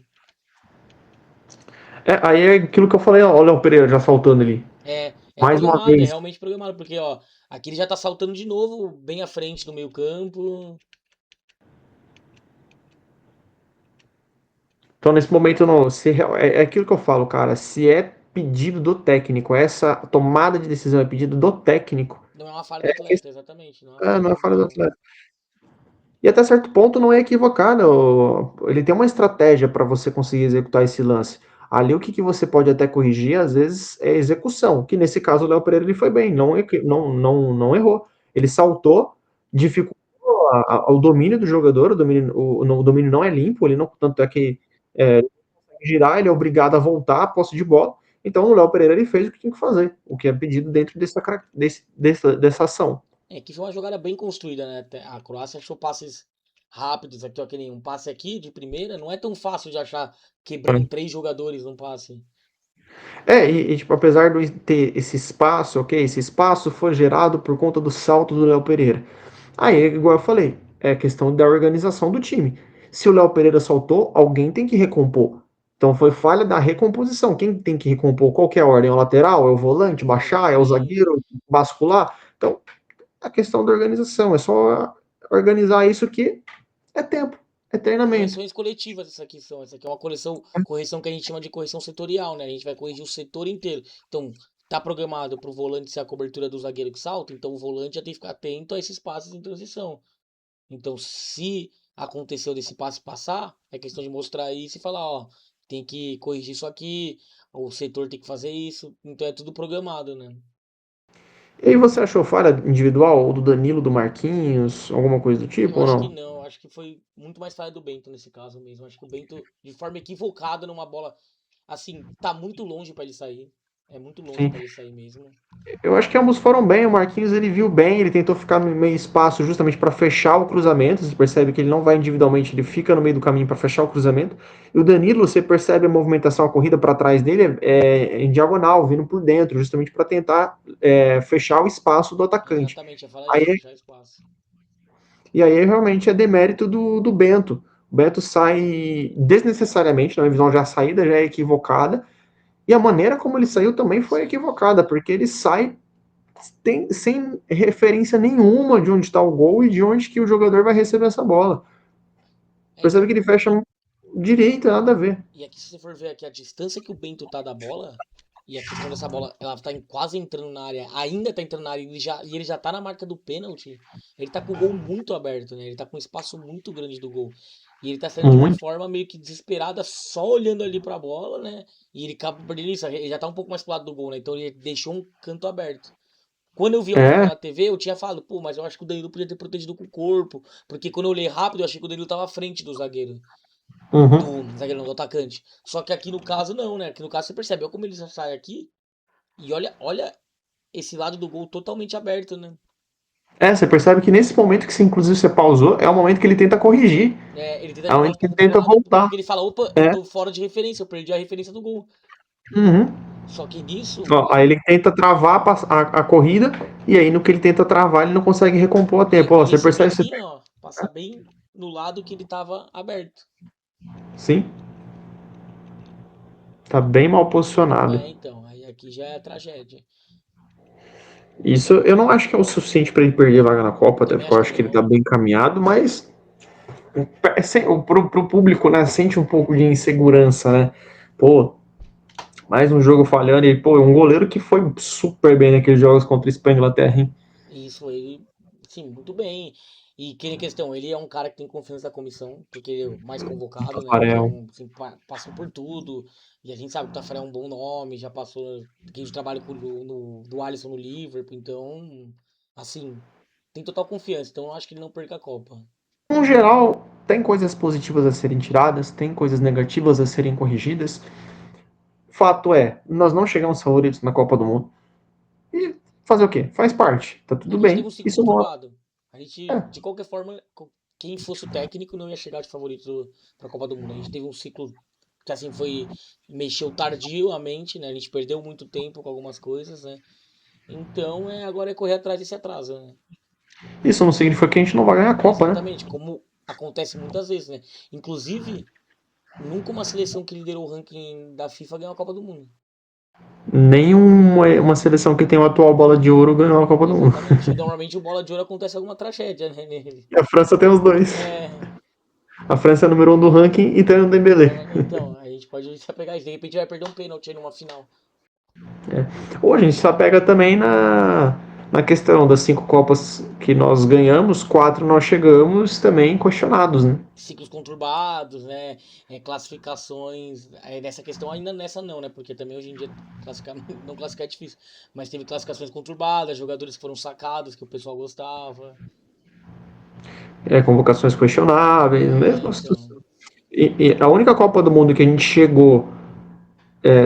Aí é aquilo que eu falei, ó, o Léo Pereira já saltando ali. É Mais uma programado, é vez. realmente programado, porque, ó, aqui ele já tá saltando de novo, bem à frente do meio campo. Então, nesse momento, não, é aquilo que eu falo, cara. Se é pedido do técnico, essa tomada de decisão é pedido do técnico, Não é uma falha do que- atleta, exatamente. Não é uma falha não é falha do individual. atleta. E até certo ponto não é equivocado. Ele tem uma estratégia para você conseguir executar esse lance. Ali o que você pode até corrigir, às vezes, é a execução, que nesse caso o Léo Pereira ele foi bem, não errou. Ele saltou, dificultou o domínio do jogador, o domínio não é limpo, ele não, tanto é que girar, ele é obrigado a voltar a posse de bola, Então o Léo Pereira ele fez o que tinha que fazer, o que é pedido dentro dessa ação. É que foi uma jogada bem construída, né? A Croácia achou passes rápidos aqui, ó, que nem um passe aqui de primeira, não é tão fácil de achar quebrando três jogadores num passe. Tipo, apesar de ter esse espaço, ok, esse espaço foi gerado por conta do salto do Léo Pereira. Aí, igual eu falei, é questão da organização do time. Se o Léo Pereira saltou, alguém tem que recompor. Então foi falha da recomposição. Quem tem que recompor? Qual que é a ordem? É o lateral? É o volante? Baixar? É o Exatamente. zagueiro? Bascular? Então, a questão da organização. É só organizar isso que é tempo, é treinamento. Correções coletivas essa aqui são. Essa aqui é uma correção que a gente chama de correção setorial, né? A gente vai corrigir o setor inteiro. Então, tá programado para o volante ser a cobertura do zagueiro que salta, então o volante já tem que ficar atento a esses passes em transição. Então, se aconteceu desse passe passar, é questão de mostrar isso e falar, ó, tem que corrigir isso aqui, o setor tem que fazer isso. Então é tudo programado, né? E aí você achou falha individual, ou do Danilo, do Marquinhos, alguma coisa do Eu tipo, ou acho que não? não, acho que foi muito mais falha do Bento nesse caso mesmo. Acho que o Bento, de forma equivocada, numa bola assim, tá muito longe pra ele sair. É muito longe Sim. pra ele sair mesmo. Eu acho que ambos foram bem. O Marquinhos ele viu bem, ele tentou ficar no meio espaço justamente para fechar o cruzamento. Você percebe que ele não vai individualmente, ele fica no meio do caminho para fechar o cruzamento. E o Danilo, você percebe a movimentação, a corrida para trás dele em diagonal, vindo por dentro, justamente para tentar fechar o espaço do atacante. Exatamente, eu falar isso, Aí, fechar espaço. e aí realmente é demérito do Bento. O Bento sai desnecessariamente, na minha visão, já a saída já é equivocada. E a maneira como ele saiu também foi Sim. equivocada, porque ele sai sem referência nenhuma de onde está o gol e de onde que o jogador vai receber essa bola. É, Percebe então, que ele fecha direito, nada a ver. e aqui se você for ver aqui a distância que o Bento tá da bola, e a questão dessa bola, ela tá quase entrando na área, ainda tá entrando na área, e ele já tá na marca do pênalti, ele tá com o gol muito aberto, né? Ele tá com um espaço muito grande do gol. E ele tá saindo de uma Muito. forma meio que desesperada, só olhando ali pra bola, né? E ele acaba perdendo isso, ele já tá um pouco mais pro lado do gol, né? Então ele deixou um canto aberto. Quando eu vi ontem É. na TV, eu tinha falado, pô, mas eu acho que o Danilo podia ter protegido com o corpo, porque quando eu olhei rápido, eu achei que o Danilo tava à frente do zagueiro. Uhum. Do zagueiro não, do atacante. Só que aqui no caso não, né? Aqui no caso você percebe, olha como ele já sai aqui e olha esse lado do gol totalmente aberto, né? Você percebe que nesse momento que você, inclusive, você pausou, é o momento que ele tenta corrigir. É, ele tenta É o jogar momento um que ele pouco pro tenta lado, voltar. porque ele fala, opa, eu É. tô fora de referência, eu perdi a referência do gol. Uhum. Só que nisso, Ó, aí ele tenta travar a corrida, e aí no que ele tenta travar, ele não consegue recompor a tempo. Ó, e você esse percebe. Você... biquinho, ó, passa bem no lado que ele tava aberto. Sim, tá bem mal posicionado. É, então, aí aqui já é tragédia. Isso eu não acho que é o suficiente para ele perder a vaga na Copa, até Também porque acho eu que acho que ele tá não. bem encaminhado, mas pro público, né, sente um pouco de insegurança, né? Pô, mais um jogo falhando e, pô, um goleiro que foi super bem naqueles jogos contra Espanha e Inglaterra, hein? Isso, ele, sim, muito bem. E que questão, ele é um cara que tem confiança da comissão, porque ele é o mais convocado, né? Tafarel. Então, assim, passou por tudo. E a gente sabe que o Tafarel é um bom nome, já passou, que de trabalho com, do Alisson no Liverpool, então, assim, tem total confiança. Então, eu acho que ele não perca a Copa. No geral, tem coisas positivas a serem tiradas, tem coisas negativas a serem corrigidas. Fato é, nós não chegamos favoritos na Copa do Mundo. E fazer o quê? Faz parte, tá A tudo gente teve bem. um ciclo Isso não conturbado. A gente, é. de qualquer forma, quem fosse o técnico não ia chegar de favorito para a Copa do Mundo. A gente teve um ciclo que assim foi mexeu tardiamente, né? A gente perdeu muito tempo com algumas coisas, né? Então agora é correr atrás desse atraso, né? Isso não significa que a gente não vai ganhar a Copa, né? Exatamente, como acontece muitas vezes, né? Inclusive, nunca uma seleção que liderou o ranking da FIFA ganhou a Copa do Mundo. Nenhuma seleção que tem o atual bola de ouro ganhou a Copa do Mundo. Exatamente. E normalmente o bola de ouro acontece alguma tragédia, né, nele. E a França tem os dois. É, A França é número 1 do ranking e tem o Dembélé. então, a gente pode se apegar isso. De repente vai perder um pênalti aí numa final. É. Ou a gente se apega também na questão das 5 Copas que nós ganhamos, 4 nós chegamos também questionados, né? Ciclos conturbados, né? Classificações. Nessa questão, ainda nessa não, né? Porque também hoje em dia classificar, não classificar é difícil. Mas teve classificações conturbadas, jogadores que foram sacados, que o pessoal gostava. Convocações questionáveis, É, mesmo então. situação. E a única Copa do Mundo que a gente chegou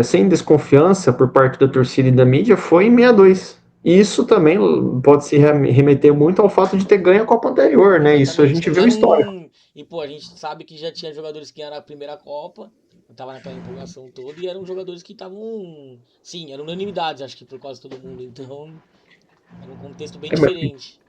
sem desconfiança por parte da torcida e da mídia foi em 62. Isso também pode se remeter muito ao fato de ter ganho a Copa anterior, né? Isso a Exatamente. gente Não viu era histórico. um. E, pô, a gente sabe que já tinha jogadores que ganharam a primeira Copa. Eu tava naquela empolgação toda. E eram jogadores que estavam. Sim, eram unanimidades, acho que por quase todo mundo. Então, era um contexto bem diferente.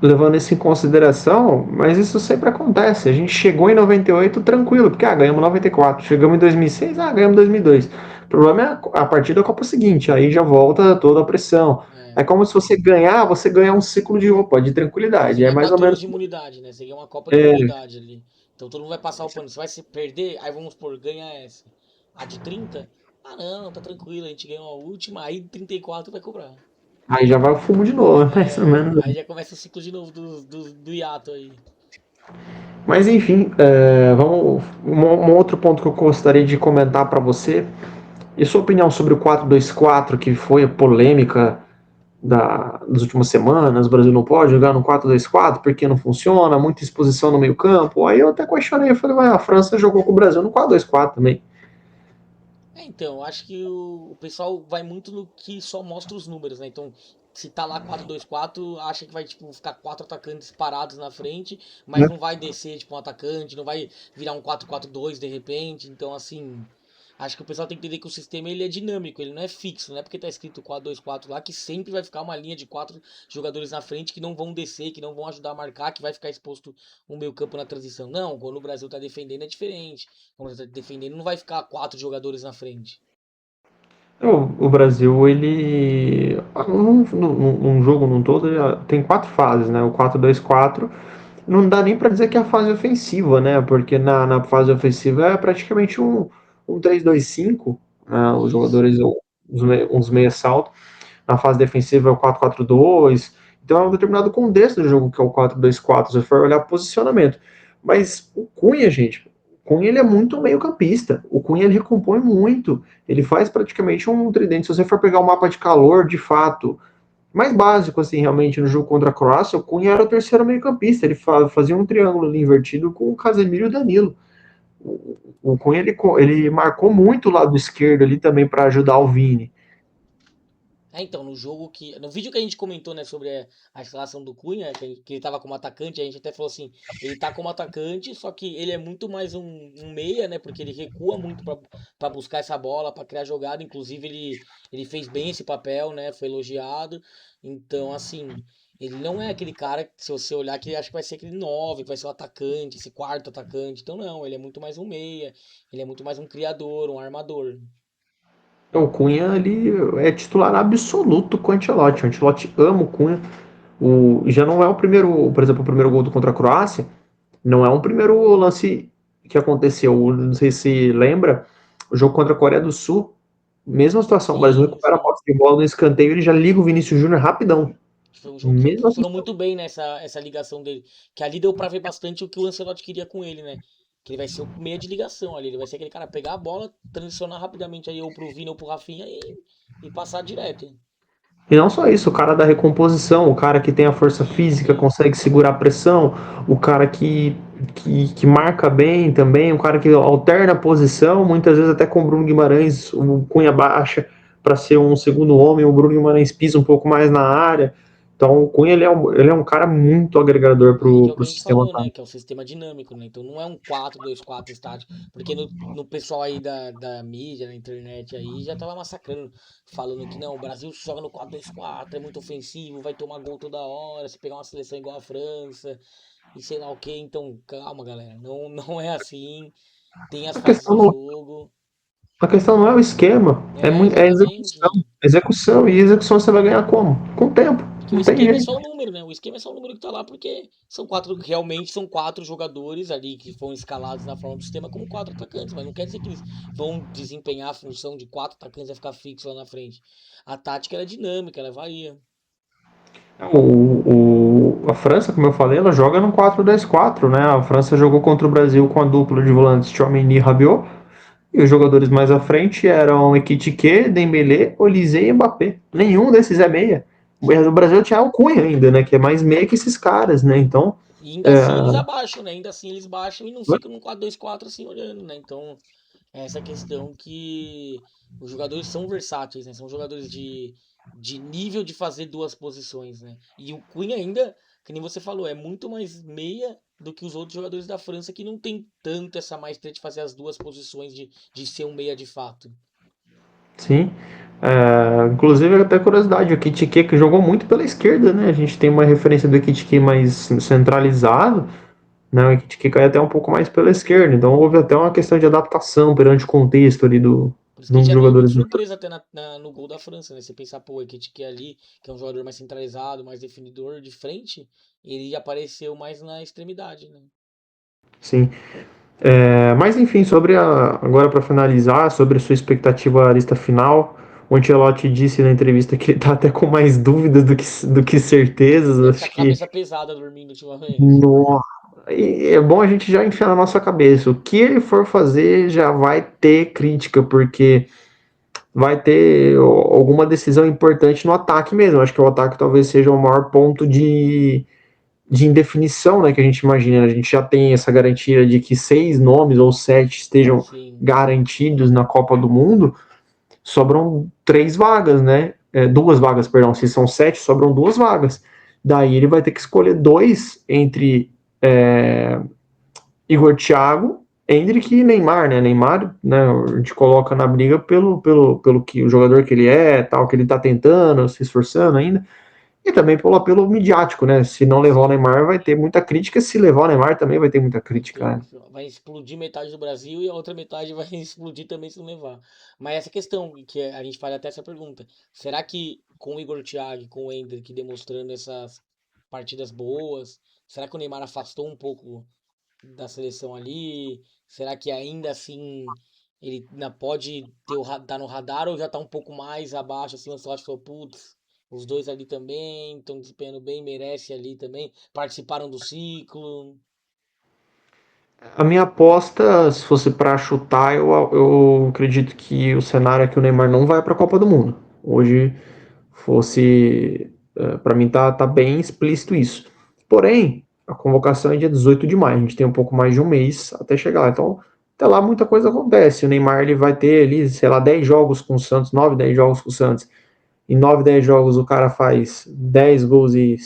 Levando isso em consideração, mas isso sempre acontece. A gente chegou em 98 tranquilo, porque ganhamos 94. Chegamos em 2006, ganhamos 2002. O problema é a partir da Copa seguinte, aí já volta toda a pressão. É. É como se você ganhar um ciclo de roupa, de Você tranquilidade. É ganha mais ou 4 anos menos. de imunidade, né? Você ganha uma Copa de imunidade ali. Então todo mundo vai passar o pano. Você vai se perder, aí vamos por ganha essa. A de 30? Ah, não, tá tranquilo, a gente ganhou a última, aí 34 vai cobrar. Aí já vai o fumo de novo, mais ou É, menos. aí já começa o ciclo de novo do hiato aí. Mas enfim, vamos. Um outro ponto que eu gostaria de comentar para você. E sua opinião sobre o 4-2-4, que foi a polêmica das últimas semanas, o Brasil não pode jogar no 4-2-4 porque não funciona, muita exposição no meio campo. Aí eu até questionei, eu falei, a França jogou com o Brasil no 4-2-4 também. Então, eu acho que o pessoal vai muito no que só mostra os números, né? Então, se tá lá 4-2-4, acha que vai, tipo, ficar quatro atacantes parados na frente, mas Né? não vai descer, tipo, um atacante, não vai virar um 4-4-2 de repente. Então, assim, acho que o pessoal tem que entender que o sistema ele é dinâmico, ele não é fixo, não é porque tá escrito 4-2-4 lá que sempre vai ficar uma linha de quatro jogadores na frente que não vão descer, que não vão ajudar a marcar, que vai ficar exposto o meio campo na transição. Não, quando o Brasil tá defendendo é diferente. Quando tá defendendo não vai ficar quatro jogadores na frente. O Brasil, ele. Num jogo num todo, ele tem 4 fases, né? O 4-2-4 não dá nem para dizer que é a fase ofensiva, né? Porque na fase ofensiva é praticamente um 3-2-5, né? Os Isso. jogadores, uns meia salto. Na fase defensiva é o 4-4-2. Então é um determinado contexto do jogo que é o 4-2-4, se for olhar posicionamento. Mas o Cunha, gente, o Cunha ele é muito meio-campista. O Cunha ele recompõe muito. Ele faz praticamente um tridente. Se você for pegar o mapa de calor, de fato, mais básico, assim, realmente, no jogo contra a Croácia, o Cunha era o terceiro meio-campista. Ele fazia um triângulo ali invertido com o Casemiro e o Danilo. O Cunha ele marcou muito o lado esquerdo ali também para ajudar o Vini. É, então, no jogo que. No vídeo que a gente comentou, né, sobre a escalação do Cunha, que ele tava como atacante, a gente até falou assim, ele tá como atacante, só que ele é muito mais um meia, né? Porque ele recua muito pra buscar essa bola, pra criar jogada. Inclusive, ele fez bem esse papel, né? Foi elogiado. Então, assim, ele não é aquele cara que, se você olhar, que acha que vai ser aquele 9 que vai ser o atacante, esse quarto atacante. Então, não, ele é muito mais um meia, ele é muito mais um criador, um armador. O Cunha ele é titular absoluto com o Ancelotti. O Ancelotti ama o Cunha. Já não é o primeiro, por exemplo, o primeiro gol do contra a Croácia, não é um primeiro lance que aconteceu. Não sei se lembra, o jogo contra a Coreia do Sul, mesma situação. O Brasil Sim, recupera a sim. posse de bola no escanteio, ele já liga o Vinícius Júnior rapidão. Foi um jogo que Mesma funcionou situação. muito bem nessa essa ligação dele. Que ali deu pra ver bastante o que o Ancelotti queria com ele, né? Que ele vai ser o meia de ligação ali. Ele vai ser aquele cara pegar a bola, transicionar rapidamente aí ou pro Vini ou pro Rafinha e passar direto. E não só isso, o cara da recomposição, o cara que tem a força física, Sim. consegue segurar a pressão, o cara que marca bem também, o cara que alterna a posição, muitas vezes até com o Bruno Guimarães, o Cunha baixa para ser um segundo homem, o Bruno Guimarães pisa um pouco mais na área. Então o Cunha ele é um cara muito agregador É, que é o que pro a gente sistema falou, né? tático. Que é o sistema dinâmico, né? Então não é um 4-2-4 estático. Porque no pessoal aí da mídia, na internet aí, já tava massacrando, falando que não, o Brasil joga no 4-2-4, é muito ofensivo, vai tomar gol toda hora, se pegar uma seleção igual a França, e sei lá o que. Então, calma, galera. Não, não é assim. Tem as A fases questão de não, jogo. a questão não é o esquema, É, é execução. exatamente. Execução, e execução você vai ganhar como? Com o tempo. Porque o Não tem esquema é jeito. só o número, né? O esquema é só o número que tá lá porque são quatro, realmente são quatro jogadores ali que foram escalados na forma do sistema como quatro atacantes, mas não quer dizer que eles vão desempenhar a função de quatro atacantes e ficar fixo lá na frente. A tática ela é dinâmica, ela varia. A França, como eu falei, ela joga no 4-2-4, né? A França jogou contra o Brasil com a dupla de volantes Tchouaméni e Rabiot, e os jogadores mais à frente eram Ekitike, Dembélé, Olise e Mbappé. Nenhum desses é meia. O Brasil tinha o Cunha ainda, né? Que é mais meia que esses caras, né? Então, E ainda assim eles abaixam, né? Ainda assim eles baixam e não ficam no 4-2-4 assim olhando, né? Então É essa questão que os jogadores são versáteis, né? São jogadores de nível de fazer duas posições, né? E o Cunha ainda, que nem você falou, é muito mais meia do que os outros jogadores da França que não tem tanto essa maestria de fazer as duas posições, de ser um meia de fato. Sim. Inclusive, até curiosidade, o Ekitike que jogou muito pela esquerda, né? A gente tem uma referência do Ekitike mais centralizado, né? O Ekitike cai até um pouco mais pela esquerda, então houve até uma questão de adaptação perante o contexto ali Por isso que a dos gente já viu muito jogadores. surpresa até no gol da França, né? Você pensar, pô, o Ekitike ali, que é um jogador mais centralizado, mais definidor de frente, ele apareceu mais na extremidade, né? Sim. Mas enfim, agora para finalizar, sobre a sua expectativa à lista final, o Ancelotti disse na entrevista que ele está até com mais dúvidas do que certezas. Deve estar Acho com a que cabeça pesada dormindo ultimamente. no, e é bom a gente já enfiar na nossa cabeça. O que ele for fazer já vai ter crítica, porque vai ter alguma decisão importante no ataque mesmo. Acho que o ataque talvez seja o maior ponto de indefinição, né, que a gente imagina. A gente já tem essa garantia de que 6 nomes ou 7 estejam Sim. garantidos na Copa do Mundo, sobram 3 vagas, né? 2 vagas, perdão. Se são 7, sobram 2 vagas. Daí ele vai ter que escolher dois entre Igor Thiago, Endrick e Neymar, né? Neymar, né, a gente coloca na briga pelo que o jogador que ele é, tal, que ele tá tentando, se esforçando ainda. E também pelo apelo midiático, né? Se não levar o Sim. Neymar, vai ter muita crítica. Se levar o Neymar, também vai ter muita Vai crítica, ter, né? vai explodir metade do Brasil e a outra metade vai explodir também se não levar. Mas essa questão, a gente faz até essa pergunta: será que com o Igor Thiago, com o Endrick demonstrando essas partidas boas, será que o Neymar afastou um pouco da seleção ali? Será que ainda assim ele ainda pode tá no radar ou já tá um pouco mais abaixo? Assim, o Ancelotti falou, putz, os dois ali também estão desempenhando bem, merece ali também, participaram do ciclo. A minha aposta, se fosse para chutar, eu acredito que o cenário é que o Neymar não vai para a Copa do Mundo. Hoje fosse, para mim tá bem explícito isso. Porém, a convocação é dia 18 de maio, a gente tem um pouco mais de um mês até chegar lá. Então, até lá muita coisa acontece. O Neymar ele vai ter ali, sei lá, 10 jogos com o Santos, 9, 10 jogos com o Santos. Em 9, 10 jogos o cara faz 10 gols e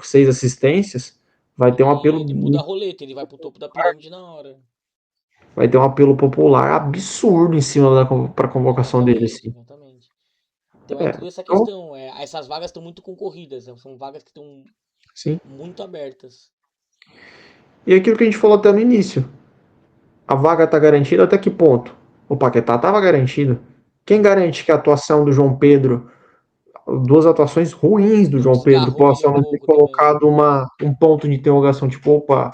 6 assistências, vai ter um apelo Ele muda a roleta, ele vai pro topo da pirâmide na hora. vai ter um apelo popular absurdo em cima para convocação dele, Exatamente, assim. exatamente. Então é É, tudo essa então, questão. Essas vagas estão muito concorridas, são vagas que estão sim. muito abertas. E aquilo que a gente falou até no início, a vaga está garantida até que ponto? O Paquetá estava garantido. Quem garante que a atuação do João Pedro, 2 atuações ruins do Não João Pedro, desgarrou ele possa um não ter pouco também. colocado um ponto de interrogação, tipo, opa,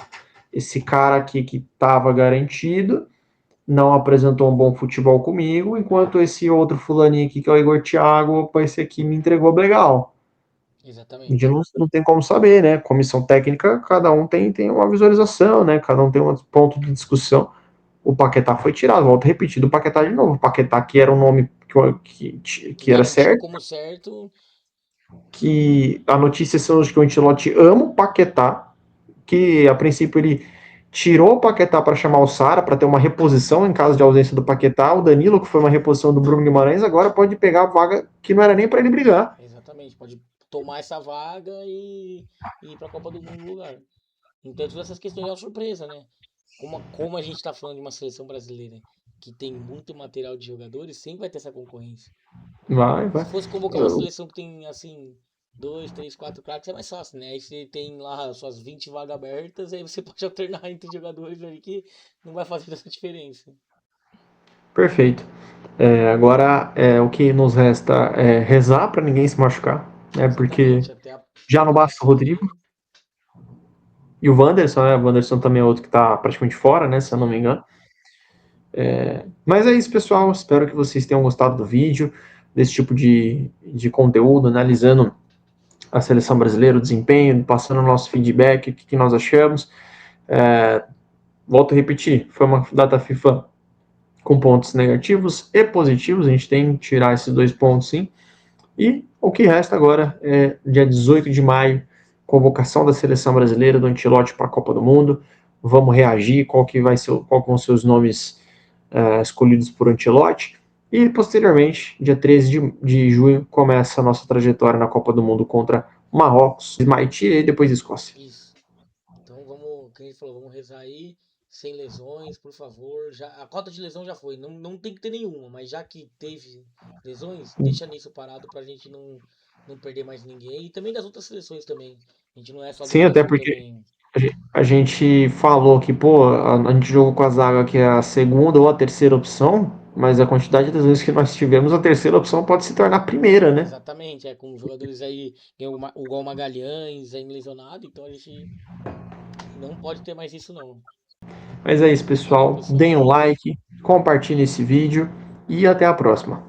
esse cara aqui que estava garantido não apresentou um bom futebol comigo, enquanto esse outro fulaninho aqui, que é o Igor Thiago, opa, esse aqui me entregou legal. A gente Exatamente. não tem como saber, né? Comissão técnica, cada um tem uma visualização, né? Cada um tem um ponto de discussão. O Paquetá foi tirado, volto a repetir, do Paquetá de novo. O Paquetá, que era um nome que era Garantido certo, como certo. que a notícia são de que o Ancelotti ama o Paquetá, que a princípio ele tirou o Paquetá para chamar o Sara, para ter uma reposição em caso de ausência do Paquetá. O Danilo, que foi uma reposição do Bruno Guimarães, agora pode pegar a vaga que não era nem para ele brigar. Exatamente. Pode tomar essa vaga e ir pra Copa do Mundo no lugar. Então, todas essas questões é uma surpresa, né? Como a gente tá falando de uma seleção brasileira que tem muito material de jogadores, sempre vai ter essa concorrência. Vai, Se vai. fosse convocar uma Eu, seleção que tem, assim, dois, três, quatro craques, é mais fácil, né? Aí você tem lá suas 20 vagas abertas, aí você pode alternar entre jogadores aí que não vai fazer essa diferença. perfeito. Agora, o que nos resta é rezar para ninguém se machucar, né? Porque Exatamente, até a já não basta o prorrogação Rodrigo ali. e o Wanderson, né? O Wanderson também é outro que está praticamente fora, né? Se eu não me Sim, engano. Mas é isso, pessoal. Espero que vocês tenham gostado do vídeo, desse tipo de conteúdo, analisando a seleção brasileira, o desempenho, passando o nosso feedback, o que nós achamos. Volto a repetir, foi uma data FIFA com pontos negativos e positivos, a gente tem que tirar esses 2 pontos, sim. E o que resta agora é dia 18 de maio, convocação da seleção brasileira do Ancelotti para a Copa do Mundo. Vamos reagir, qual vão ser os nomes escolhidos por Ancelotti. E posteriormente, dia 13 de junho, começa a nossa trajetória na Copa do Mundo contra Marrocos, Haiti e depois Escócia. Isso. Então vamos, como ele falou, vamos rezar aí, sem lesões, por favor. Já, a cota de lesão já foi, não tem que ter nenhuma, mas já que teve lesões, deixa nisso parado pra gente não perder mais ninguém. E também das outras seleções também. A gente não é só do Sim, até Brasil porque também. a gente falou que, pô, a gente jogou com a zaga que é a segunda ou a terceira opção, mas a quantidade das vezes que nós tivemos, a terceira opção pode se tornar a primeira, né? Exatamente, com jogadores aí, igual o Magalhães, aí lesionado, então a gente não pode ter mais isso não. Mas é isso, Valeu, pessoal. pessoal. Deem um like, compartilhem esse vídeo e até a próxima.